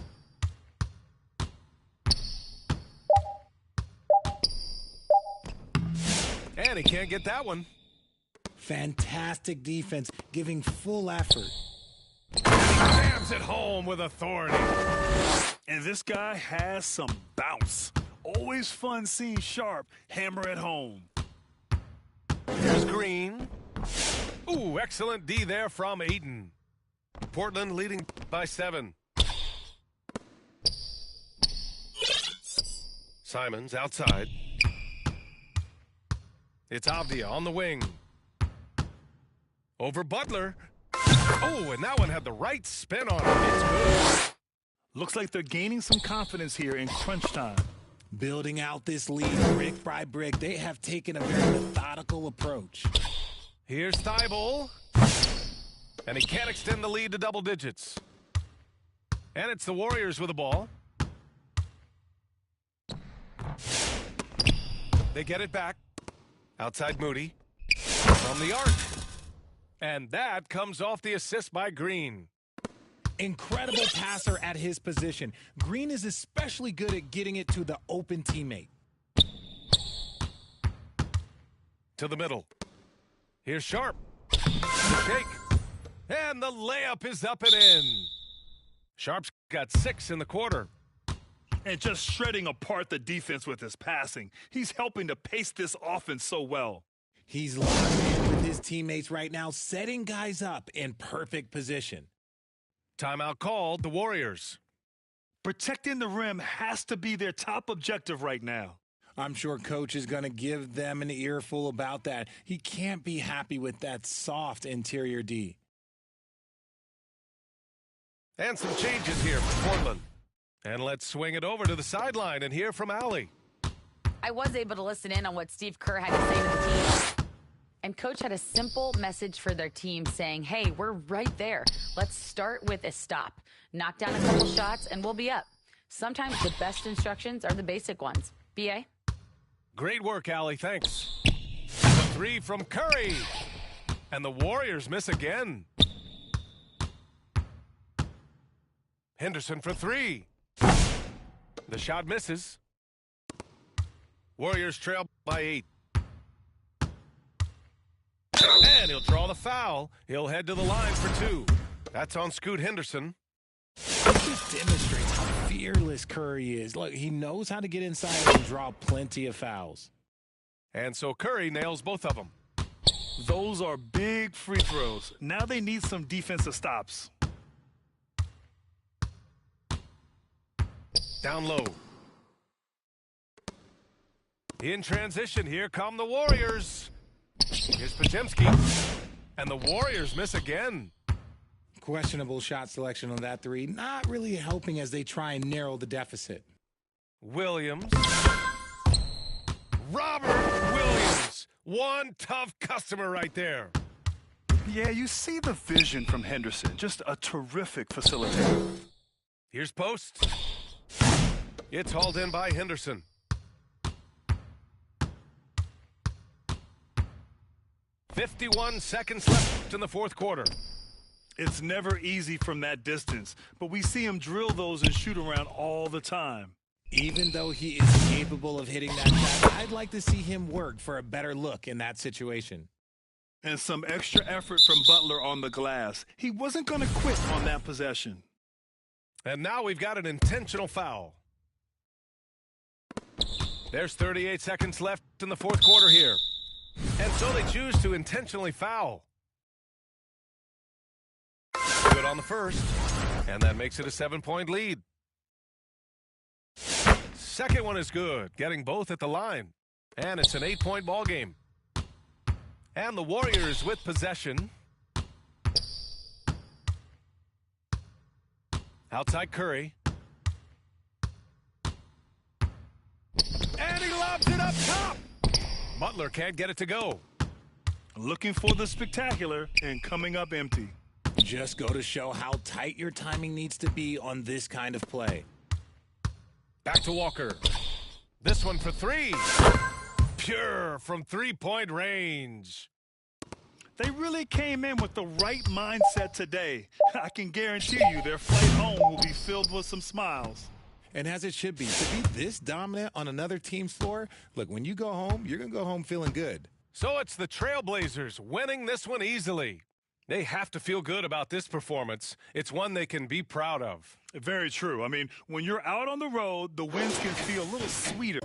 And he can't get that one. Fantastic defense, giving full effort. Jams it home with authority. And this guy has some bounce. Always fun seeing Sharp hammer it home. Here's Green. Ooh, excellent D there from Ayton. Portland leading by 7. Simons outside. It's Avdia on the wing. Over Butler. Oh, and that one had the right spin on it. It's good. Looks like they're gaining some confidence here in crunch time. Building out this lead brick by brick, they have taken a very methodical approach. Here's Thibault. And he can't extend the lead to double digits. And it's the Warriors with the ball. They get it back. Outside Moody. From the arc. And that comes off the assist by Green. Incredible passer at his position. Green is especially good at getting it to the open teammate. To the middle. Here's Sharp. The shake. And the layup is up and in. Sharp's got 6 in the quarter. And just shredding apart the defense with his passing. He's helping to pace this offense so well. He's locked in with his teammates right now, setting guys up in perfect position. Timeout called, the Warriors. Protecting the rim has to be their top objective right now. I'm sure Coach is going to give them an earful about that. He can't be happy with that soft interior D. And some changes here for Portland. And let's swing it over to the sideline and hear from Allie. I was able to listen in on what Steve Kerr had to say to the team. And Coach had a simple message for their team saying, hey, we're right there. Let's start with a stop. Knock down a couple shots and we'll be up. Sometimes the best instructions are the basic ones. B.A.? Great work, Allie. Thanks. The 3 from Curry. And the Warriors miss again. Henderson for 3. The shot misses. Warriors trail by 8. And he'll draw the foul. He'll head to the line for 2. That's on Scoot Henderson. This just demonstrates how fearless Curry is. Look, he knows how to get inside and draw plenty of fouls. And so Curry nails both of them. Those are big free throws. Now they need some defensive stops. Down low. In transition, here come the Warriors. Here's Podziemski. And the Warriors miss again. Questionable shot selection on that three. Not really helping as they try and narrow the deficit. Williams. Robert Williams. One tough customer right there. Yeah, you see the vision from Henderson. Just a terrific facilitator. Here's post. It's hauled in by Henderson. "51 seconds left in the fourth quarter." It's never easy from that distance, but we see him drill those and shoot around all the time. Even though he is capable of hitting that shot, I'd like to see him work for a better look in that situation. And some extra effort from Butler on the glass. He wasn't going to quit on that possession. And now we've got an intentional foul. There's 38 seconds left in the fourth quarter here. And so they choose to intentionally foul. Good on the first. And that makes it a 7-point lead. Second one is good, getting both at the line. And it's an 8-point ball game. And the Warriors with possession. Outside Curry. And he lobs it up top. Butler can't get it to go. Looking for the spectacular and coming up empty. Just go to show how tight your timing needs to be on this kind of play. Back to Walker. This one for three. Pure from three-point range. They really came in with the right mindset today. I can guarantee you their flight home will be filled with some smiles. And as it should be. To be this dominant on another team's floor, look, when you go home, you're going to go home feeling good. So it's the Trailblazers winning this one easily. They have to feel good about this performance. It's one they can be proud of. Very true. I mean, when you're out on the road, the wins can feel a little sweeter.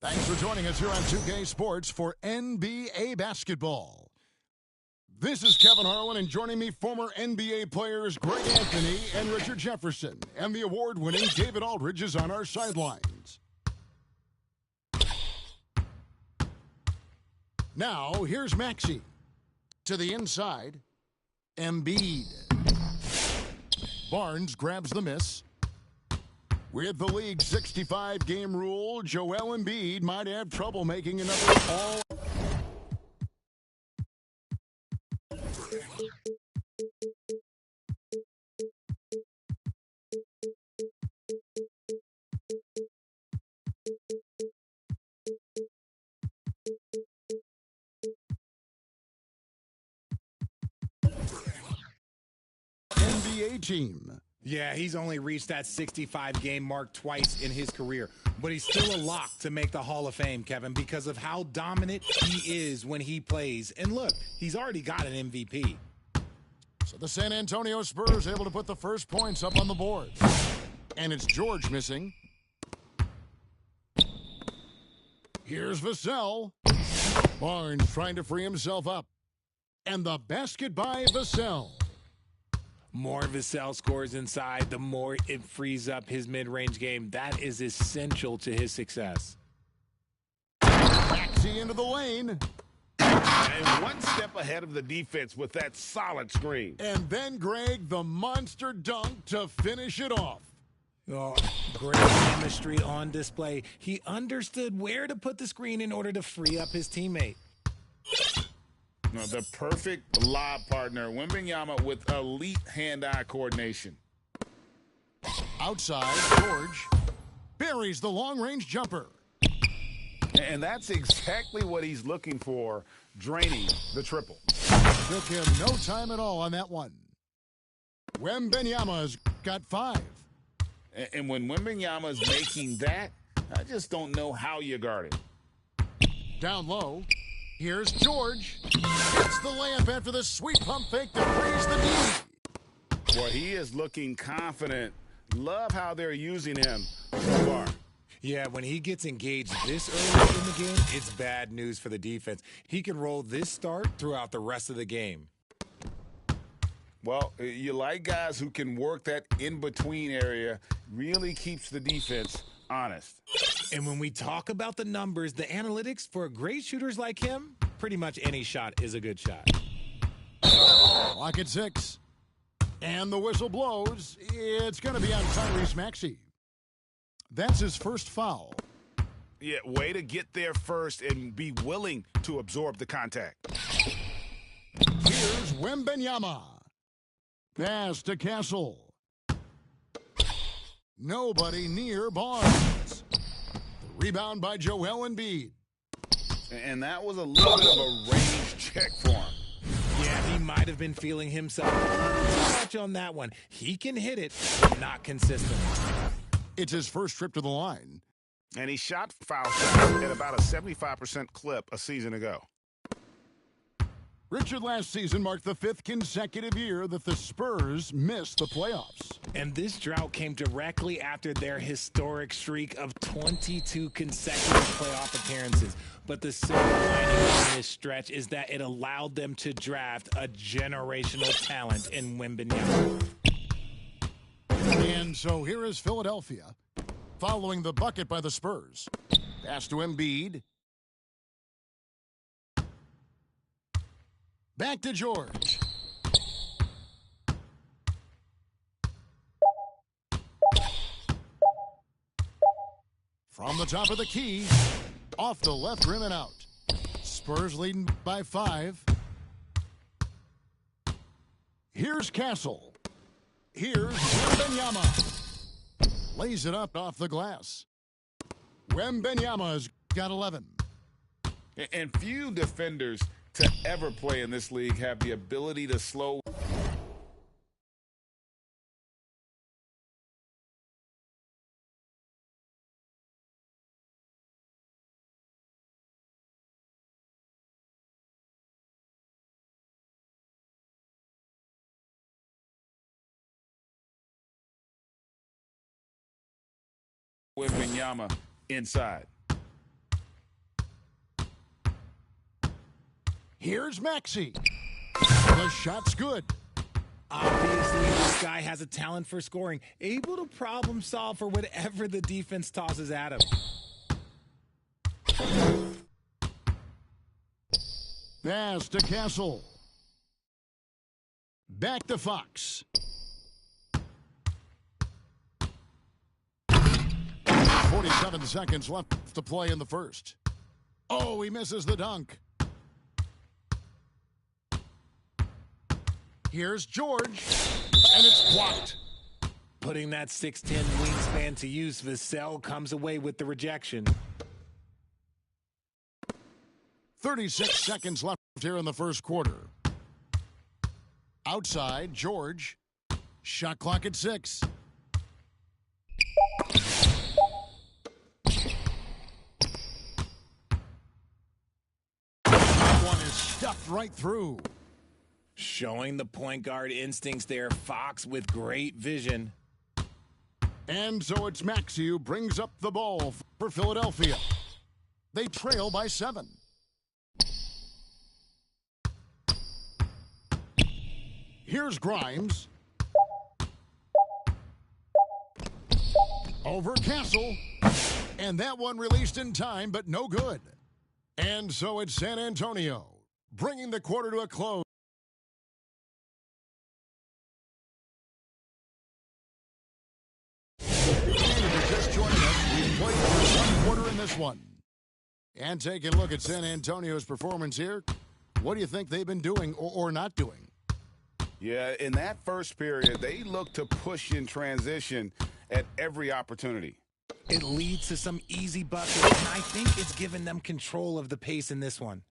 Thanks for joining us here on 2K Sports for NBA basketball. This is Kevin Harlan, and joining me, former NBA players Greg Anthony and Richard Jefferson. And the award-winning David Aldridge is on our sidelines. Now, here's Maxey. To the inside, Embiid. Barnes grabs the miss. With the league's 65-game rule, Joel Embiid might have trouble making another all. NBA team. Yeah, he's only reached that 65-game mark twice in his career, but he's still a lock to make the Hall of Fame, Kevin, because of how dominant he is when he plays. And look, he's already got an MVP. So the San Antonio Spurs able to put the first points up on the board. And it's George missing. Here's Vassell. Barnes trying to free himself up. And the basket by Vassell. More Vassell scores inside, the more it frees up his mid-range game. That is essential to his success. Maxey into the lane. And one step ahead of the defense with that solid screen. And then, Greg, the monster dunk to finish it off. Oh, great chemistry on display. He understood where to put the screen in order to free up his teammate. The perfect lob partner, Wembanyama, with elite hand-eye coordination. Outside, George buries the long-range jumper. And that's exactly what he's looking for, draining the triple. Took him no time at all on that one. Wembanyama's got 5. And when Wembanyama's making that, I just don't know how you guard it. Down low. Here's George. Gets the layup after the sweet pump fake to freeze the D. Well, he is looking confident. Love how they're using him so far. Yeah, when he gets engaged this early in the game, it's bad news for the defense. He can roll this start throughout the rest of the game. Well, you like guys who can work that in-between area, really keeps the defense honest. And when we talk about the numbers, the analytics for great shooters like him, pretty much any shot is a good shot. Clock at 6. And the whistle blows. It's going to be on Tyrese Maxey. That's his first foul. Yeah, way to get there first and be willing to absorb the contact. Here's Wembanyama. Pass to Castle. Nobody near Barnes. The rebound by Joel Embiid. And that was a little bit of a range check for him. Yeah, he might have been feeling himself a little too much on that one. He can hit it, but not consistent. It's his first trip to the line. And he shot foul shots at about a 75% clip a season ago. Richard, last season marked the 5th consecutive year that the Spurs missed the playoffs. And this drought came directly after their historic streak of 22 consecutive playoff appearances. But the silver lining in this stretch is that it allowed them to draft a generational talent in Wembanyama. And so here is Philadelphia following the bucket by the Spurs. Pass to Embiid. Back to George. From the top of the key, off the left rim and out. Spurs leading by 5. Here's Castle. Here's Wembanyama. Lays it up off the glass. Wembanyama's got 11. And few defenders to ever play in this league have the ability to slow Wembanyama inside. Here's Maxey. The shot's good. Obviously, this guy has a talent for scoring, able to problem solve for whatever the defense tosses at him. Pass to Castle. Back to Fox. 47 seconds left to play in the first. Oh, he misses the dunk. Here's George, and it's blocked. Putting that 6'10 wingspan to use, Vassell comes away with the rejection. 36 seconds left here in the first quarter. Outside, George. Shot clock at 6. That one is stuffed right through. Showing the point guard instincts there, Fox with great vision. And so it's Maxey who brings up the ball for Philadelphia. They trail by 7. Here's Grimes. Over Castle. And that one released in time, but no good. And so it's San Antonio, bringing the quarter to a close. Just joining us, we played for 1 quarter in this one. And taking a look at San Antonio's performance here, what do you think they've been doing or not doing? Yeah, in that first period, they looked to push in transition at every opportunity. It leads to some easy buckets, and I think it's given them control of the pace in this one.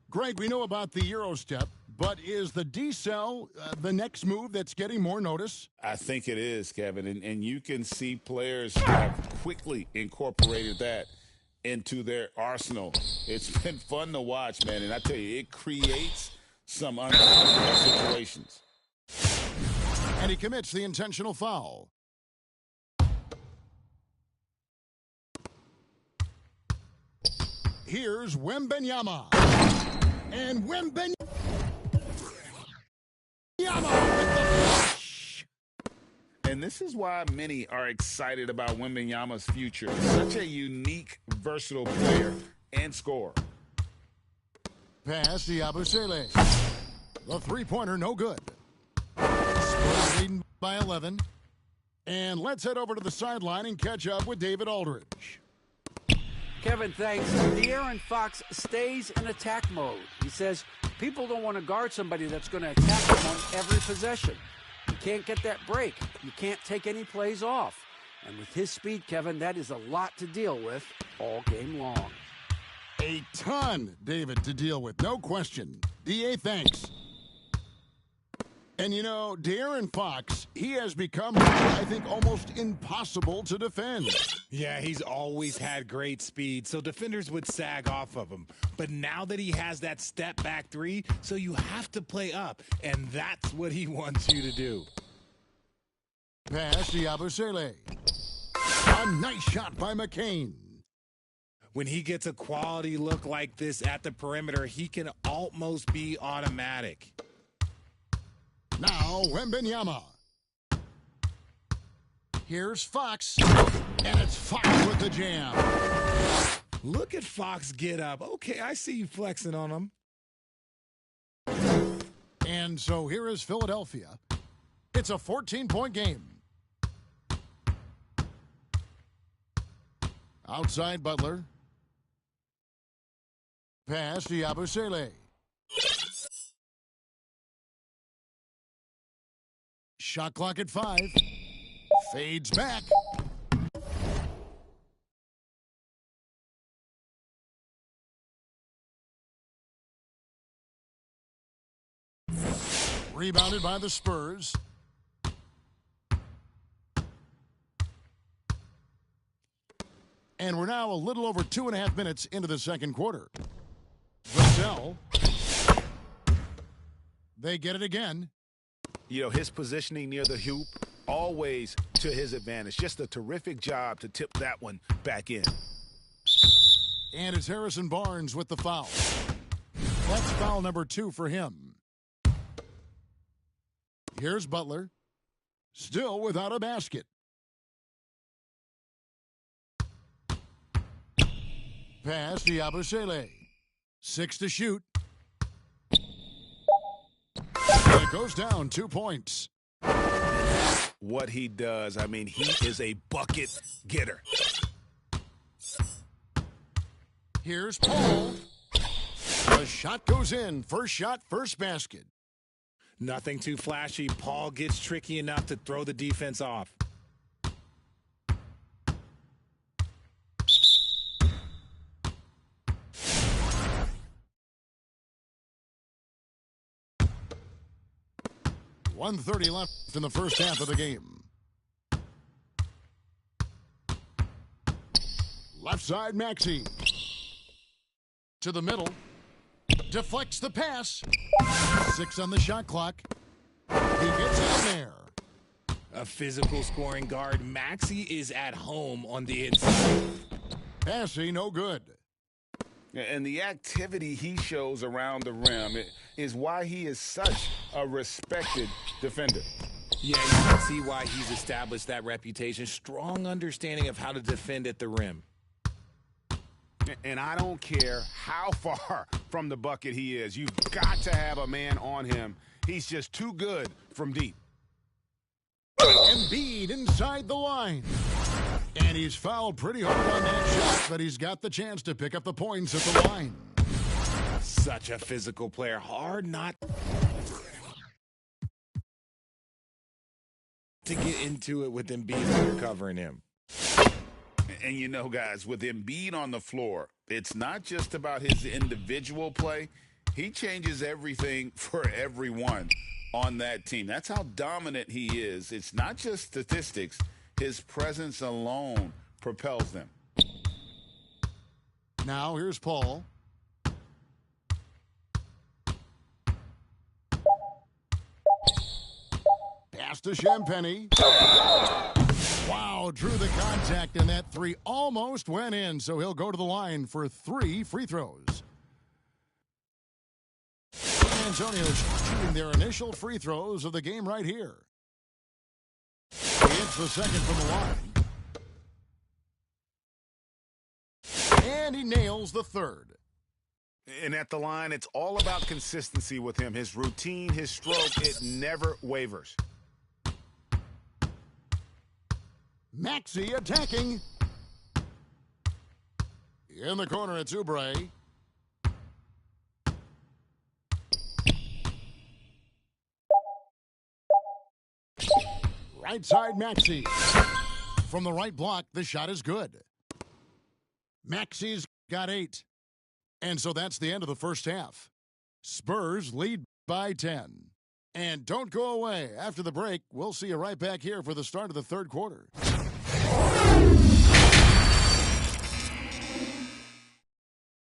Greg, we know about the Euro step, but is the decel the next move that's getting more notice? I think it is, Kevin, and you can see players have quickly incorporated that into their arsenal. It's been fun to watch, man, and I tell you, it creates some uncomfortable situations. And he commits the intentional foul. Here's Wembanyama. And Wembanyama with the flush. And this is why many are excited about Wembanyama's future. Such a unique, versatile player and scorer. Pass to Yabusele. The three-pointer, no good. Spurs leading by 11. And let's head over to the sideline and catch up with David Aldridge. Kevin, thanks. De'Aaron Fox stays in attack mode. He says people don't want to guard somebody that's going to attack them on every possession. You can't get that break. You can't take any plays off. And with his speed, Kevin, that is a lot to deal with all game long. A ton, David, to deal with, no question. DA, thanks. And, you know, De'Aaron Fox, he has become, I think, almost impossible to defend. Yeah, he's always had great speed, so defenders would sag off of him. But now that he has that step-back three, so you have to play up, and that's what he wants you to do. Pass to Yabusele. A nice shot by McCain. When he gets a quality look like this at the perimeter, he can almost be automatic. Now, Wembanyama. Here's Fox, and it's Fox with the jam. Look at Fox get up. Okay, I see you flexing on him. And so here is Philadelphia. It's a 14-point game. Outside Butler. Pass to Yabusele. Shot clock at 5. Fades back. Rebounded by the Spurs. And we're now a little over 2.5 minutes into the second quarter. Vassell. They get it again. You know, his positioning near the hoop, always to his advantage. Just a terrific job to tip that one back in. And it's Harrison Barnes with the foul. That's foul number 2 for him. Here's Butler. Still without a basket. Pass to Yabusele. 6 to shoot. And it goes down 2 points. What he does, I mean, he is a bucket getter. Here's Paul. The shot goes in. First shot, first basket. Nothing too flashy. Paul gets tricky enough to throw the defense off. .130 left in the first half of the game. Left side, Maxey. To the middle. Deflects the pass. 6 on the shot clock. He gets in there. A physical scoring guard. Maxey is at home on the inside. Passing, no good. And the activity he shows around the rim is why he is such a respected defender. Yeah, you can see why he's established that reputation. Strong understanding of how to defend at the rim. And I don't care how far from the bucket he is. You've got to have a man on him. He's just too good from deep. Embiid inside the line. And he's fouled pretty hard on that shot, but he's got the chance to pick up the points at the line. Such a physical player. Hard not to get into it with Embiid when you're covering him. And you know, guys, with Embiid on the floor, it's not just about his individual play. He changes everything for everyone on that team. That's how dominant he is. It's not just statistics. His presence alone propels them. Now here's Paul. Pass to Champagny. Wow, drew the contact, and that 3 almost went in, so he'll go to the line for 3 free throws. San Antonio shooting their initial free throws of the game right here. He hits the second from the line. And he nails the third. And at the line, it's all about consistency with him. His routine, his stroke, it never wavers. Maxey attacking. In the corner, it's Oubre. Right side, Maxey. From the right block, the shot is good. Maxey's got 8. And so that's the end of the first half. Spurs lead by 10. And don't go away. After the break, we'll see you right back here for the start of the third quarter.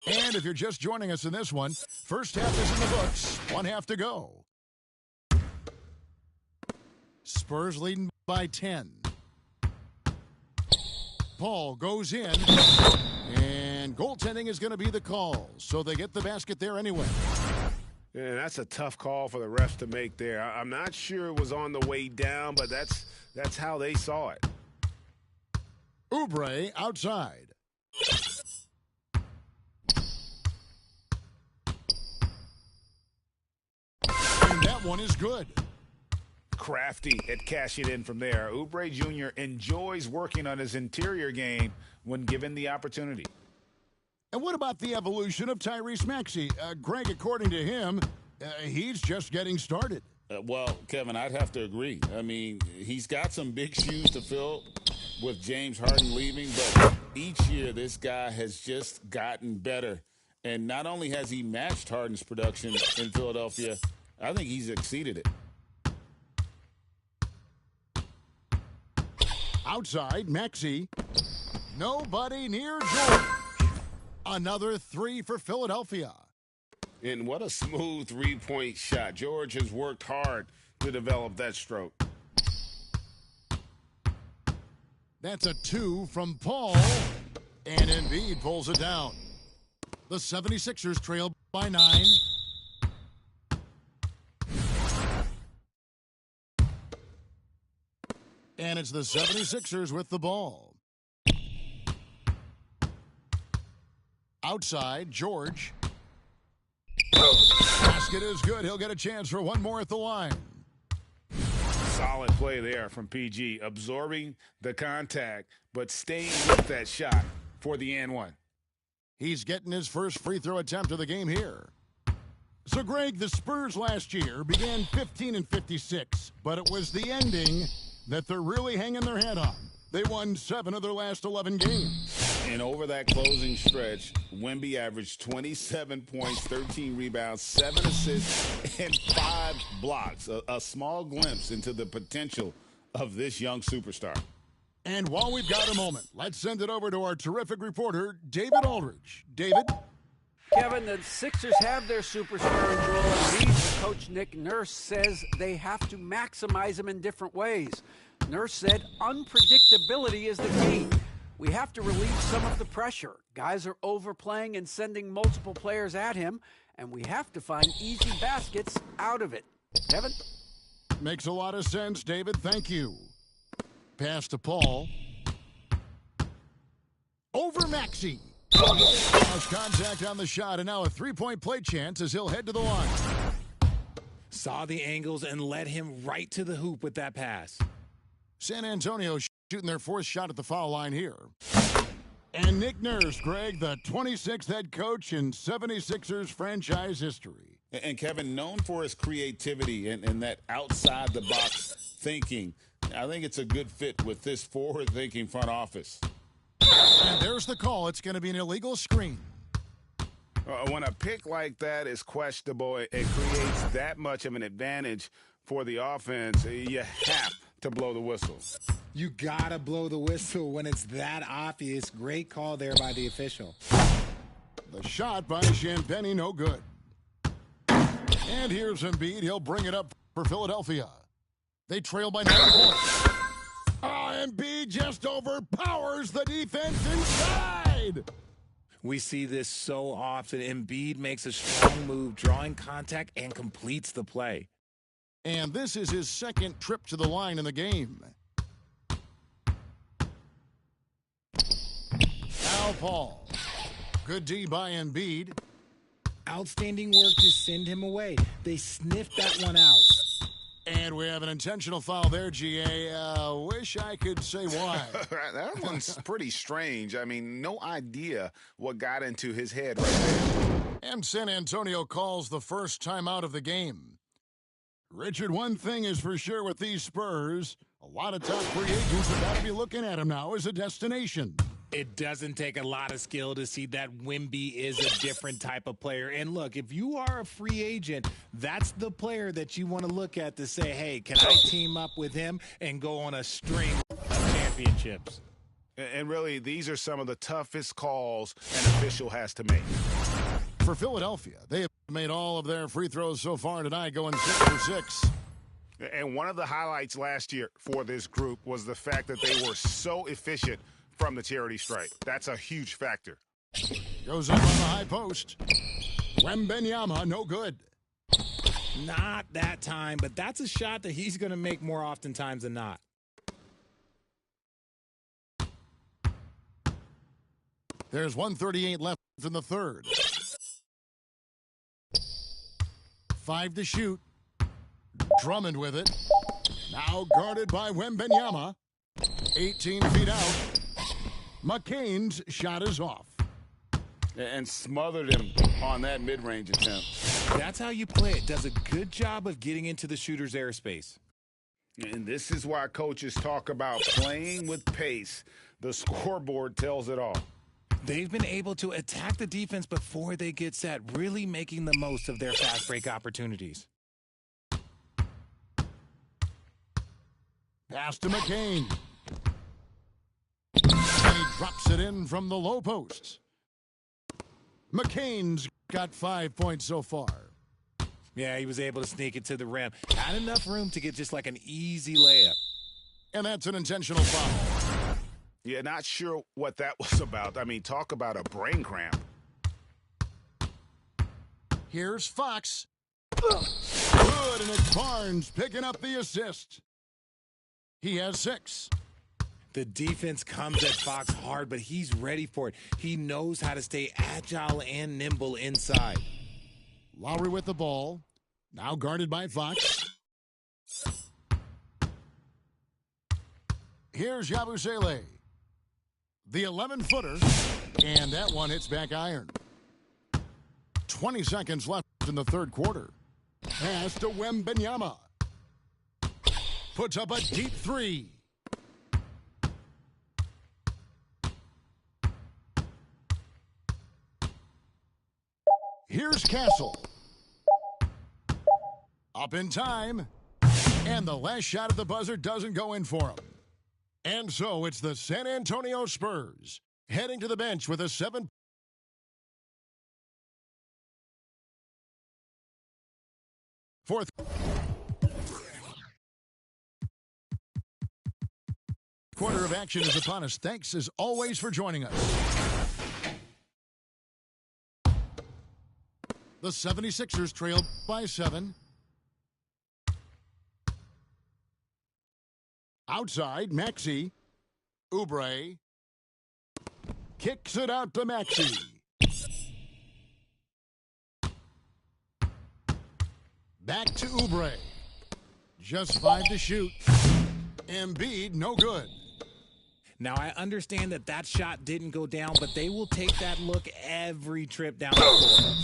And if you're just joining us in this one, first half is in the books. 1 half to go. Spurs leading by 10. Paul goes in, and goaltending is going to be the call. So they get the basket there anyway. Yeah, that's a tough call for the refs to make there. I'm not sure it was on the way down, but that's how they saw it. Oubre outside. And that one is good. Crafty at cashing in from there. Oubre Jr. enjoys working on his interior game when given the opportunity. And what about the evolution of Tyrese Maxey? Greg, according to him, he's just getting started. Well, Kevin, I'd have to agree. I mean, he's got some big shoes to fill with James Harden leaving, but each year this guy has just gotten better. And not only has he matched Harden's production in Philadelphia, I think he's exceeded it. Outside, Maxey. Nobody near George. Another three for Philadelphia. And what a smooth three-point shot. George has worked hard to develop that stroke. That's a 2 from Paul. And Embiid pulls it down. The 76ers trail by 9. And it's the 76ers with the ball. Outside, George. Basket is good. He'll get a chance for one more at the line. Solid play there from PG, absorbing the contact, but staying with that shot for the and one. He's getting his first free throw attempt of the game here. So, Greg, the Spurs last year began 15-56, but it was the ending that they're really hanging their head on. They won 7 of their last 11 games. And over that closing stretch, Wemby averaged 27 points, 13 rebounds, 7 assists, and 5 blocks. A small glimpse into the potential of this young superstar. And while we've got a moment, let's send it over to our terrific reporter, David Aldridge. David? Kevin, the Sixers have their superstar in Joel Embiid. Coach Nick Nurse says they have to maximize him in different ways. Nurse said unpredictability is the key. We have to relieve some of the pressure. Guys are overplaying and sending multiple players at him, and we have to find easy baskets out of it. Kevin? Makes a lot of sense, David. Thank you. Pass to Paul. Over Maxey. Lost contact on the shot, and now a three-point play chance as he'll head to the line. Saw the angles and led him right to the hoop with that pass. San Antonio shooting their fourth shot at the foul line here. And Nick Nurse, Greg, the 26th head coach in 76ers franchise history. And Kevin, known for his creativity and that outside-the-box thinking, I think it's a good fit with this forward-thinking front office. And there's the call. It's going to be an illegal screen. When a pick like that is questionable, it creates that much of an advantage for the offense. You have to blow the whistle. You gotta blow the whistle when it's that obvious. Great call there by the official. The shot by Champagnie, no good. And here's Embiid. He'll bring it up for Philadelphia. They trail by 9 points. Embiid just overpowers the defense inside. We see this so often. Embiid makes a strong move, drawing contact, and completes the play. And this is his second trip to the line in the game. Now Paul. Good D by Embiid. Outstanding work to send him away. They sniffed that one out. And we have an intentional foul there, GA. Wish I could say why. That one's pretty strange. I mean, no idea what got into his head right there. And San Antonio calls the first timeout of the game. Richard, one thing is for sure with these Spurs, a lot of top free agents have got to be looking at him now as a destination. It doesn't take a lot of skill to see that Wemby is a different type of player. And look, if you are a free agent, that's the player that you want to look at to say, hey, can I team up with him and go on a string of championships? And really, these are some of the toughest calls an official has to make. For Philadelphia, they have made all of their free throws so far tonight, going 6 for 6. And one of the highlights last year for this group was the fact that they were so efficient from the charity stripe. That's a huge factor. Goes up on the high post. Wembanyama, no good. Not that time, but that's a shot that he's going to make more oftentimes than not. There's 1:38 left in the third. 5 to shoot. Drummond with it. Now guarded by Wembanyama. 18 feet out. McCain's shot is off. And smothered him on that mid-range attempt. That's how you play it. Does a good job of getting into the shooter's airspace. And this is why coaches talk about playing with pace. The scoreboard tells it all. They've been able to attack the defense before they get set, really making the most of their fast break opportunities. Pass to McCain. And he drops it in from the low post. McCain's got 5 points so far. Yeah, he was able to sneak it to the rim. Had enough room to get just like an easy layup. And that's an intentional foul. Yeah, not sure what that was about. I mean, talk about a brain cramp. Here's Fox. Good, and it's Barnes picking up the assist. He has 6. The defense comes at Fox hard, but he's ready for it. He knows how to stay agile and nimble inside. Lowry with the ball. Now guarded by Fox. Here's Yabusele. The 11-footer. And that one hits back iron. 20 seconds left in the third quarter. Pass to Wembanyama. Puts up a deep 3. Here's Castle. Up in time. And the last shot at the buzzer doesn't go in for him. And so it's the San Antonio Spurs heading to the bench with a 7. Fourth. Quarter of action is upon us. Thanks as always for joining us. The 76ers trailed by 7. Outside, Maxey. Oubre. Kicks it out to Maxey. Back to Oubre. Just 5 to shoot. Embiid, no good. Now, I understand that shot didn't go down, but they will take that look every trip down the floor.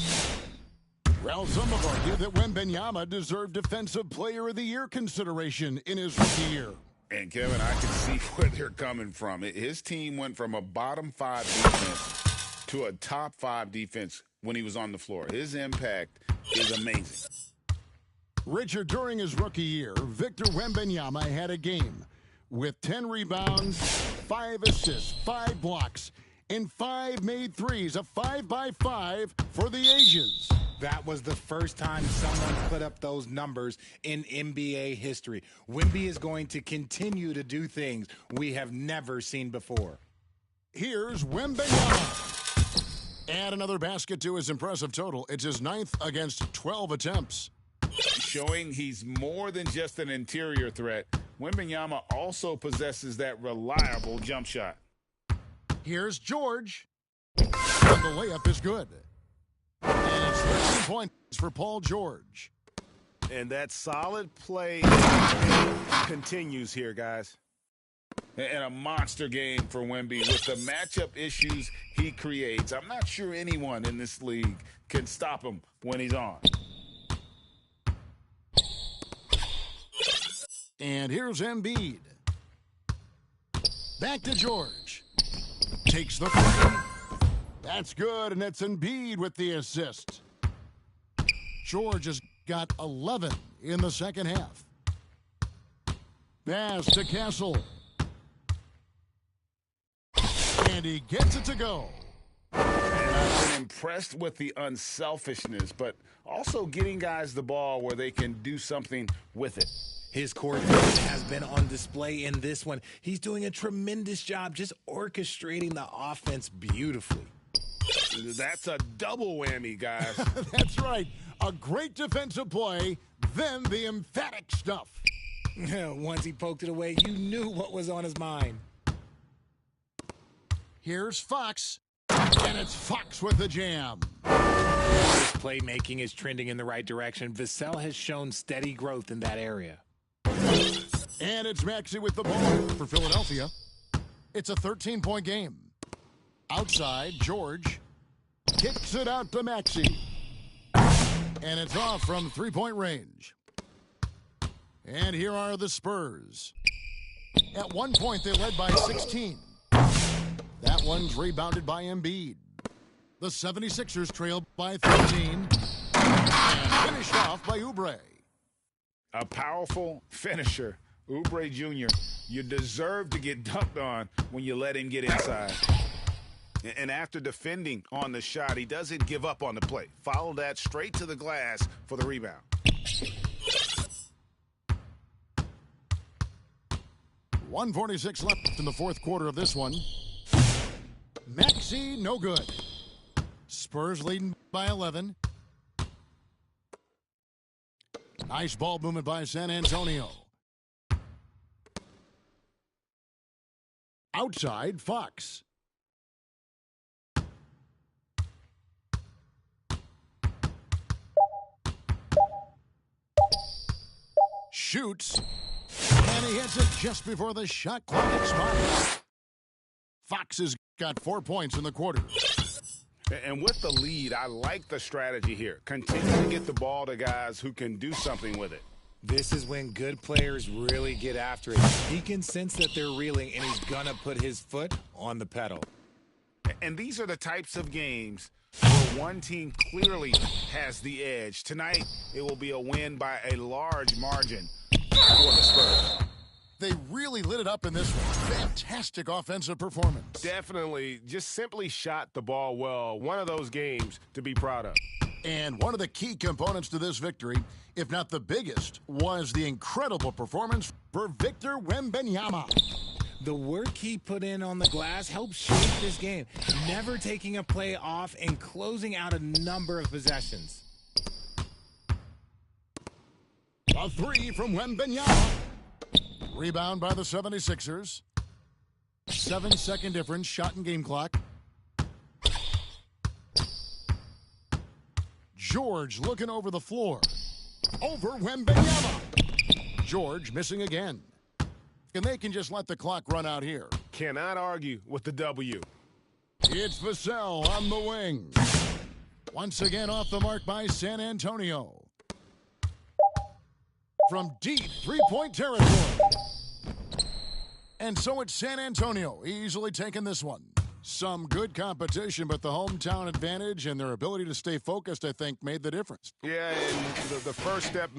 Well, some have argued that Wembanyama deserved Defensive Player of the Year consideration in his rookie year. And, Kevin, I can see where they're coming from. His team went from a bottom 5 defense to a top 5 defense when he was on the floor. His impact is amazing. Richard, during his rookie year, Victor Wembanyama had a game with 10 rebounds, 5 assists, 5 blocks, and 5 made threes, a 5-by-5 for the ages. That was the first time someone put up those numbers in NBA history. Wemby is going to continue to do things we have never seen before. Here's Wembanyama. Add another basket to his impressive total. It's his 9th against 12 attempts. Showing he's more than just an interior threat, Wembanyama also possesses that reliable jump shot. Here's George. And the layup is good. And it's 13 points for Paul George. And that solid play continues here, guys. And a monster game for Wemby with the matchup issues he creates. I'm not sure anyone in this league can stop him when he's on. And here's Embiid. Back to George. Takes the 3. That's good, and it's Embiid with the assist. George has got 11 in the second half. Pass to Castle. And he gets it to go. And I've been impressed with the unselfishness, but also getting guys the ball where they can do something with it. His court vision has been on display in this one. He's doing a tremendous job just orchestrating the offense beautifully. That's a double whammy, guys. That's right. A great defensive play, then the emphatic stuff. Once he poked it away, you knew what was on his mind. Here's Fox. And it's Fox with the jam. His playmaking is trending in the right direction. Vassell has shown steady growth in that area. And it's Maxey with the ball for Philadelphia. It's a 13-point game. Outside, George kicks it out to Maxey. And it's off from three-point range. And here are the Spurs. At one point, they led by 16. That one's rebounded by Embiid. The 76ers trailed by 13. And finished off by Oubre. A powerful finisher. Oubre Jr., you deserve to get dunked on when you let him get inside. And after defending on the shot, he doesn't give up on the play. Follow that straight to the glass for the rebound. .146 left in the fourth quarter of this one. Maxey, no good. Spurs leading by 11. Nice ball movement by San Antonio. Outside, Fox. Shoots. And he hits it just before the shot clock expires. Fox has got 4 points in the quarter. And with the lead, I like the strategy here. Continue to get the ball to guys who can do something with it. This is when good players really get after it. He can sense that they're reeling, and he's going to put his foot on the pedal. And these are the types of games where one team clearly has the edge. Tonight, it will be a win by a large margin for the Spurs. They really lit it up in this one. Fantastic offensive performance. Definitely just simply shot the ball well. One of those games to be proud of. And one of the key components to this victory, if not the biggest, was the incredible performance for Victor Wembanyama. The work he put in on the glass helped shape this game, never taking a play off and closing out a number of possessions. A three from Wembanyama. Rebound by the 76ers. 7-second difference, shot and game clock. George looking over the floor. Over Wembanyama. George missing again. And they can just let the clock run out here. Cannot argue with the W. It's Vassell on the wing. Once again off the mark by San Antonio. From deep three-point territory. And so it's San Antonio easily taking this one. Some good competition, but the hometown advantage and their ability to stay focused, I think, made the difference. Yeah, and the first step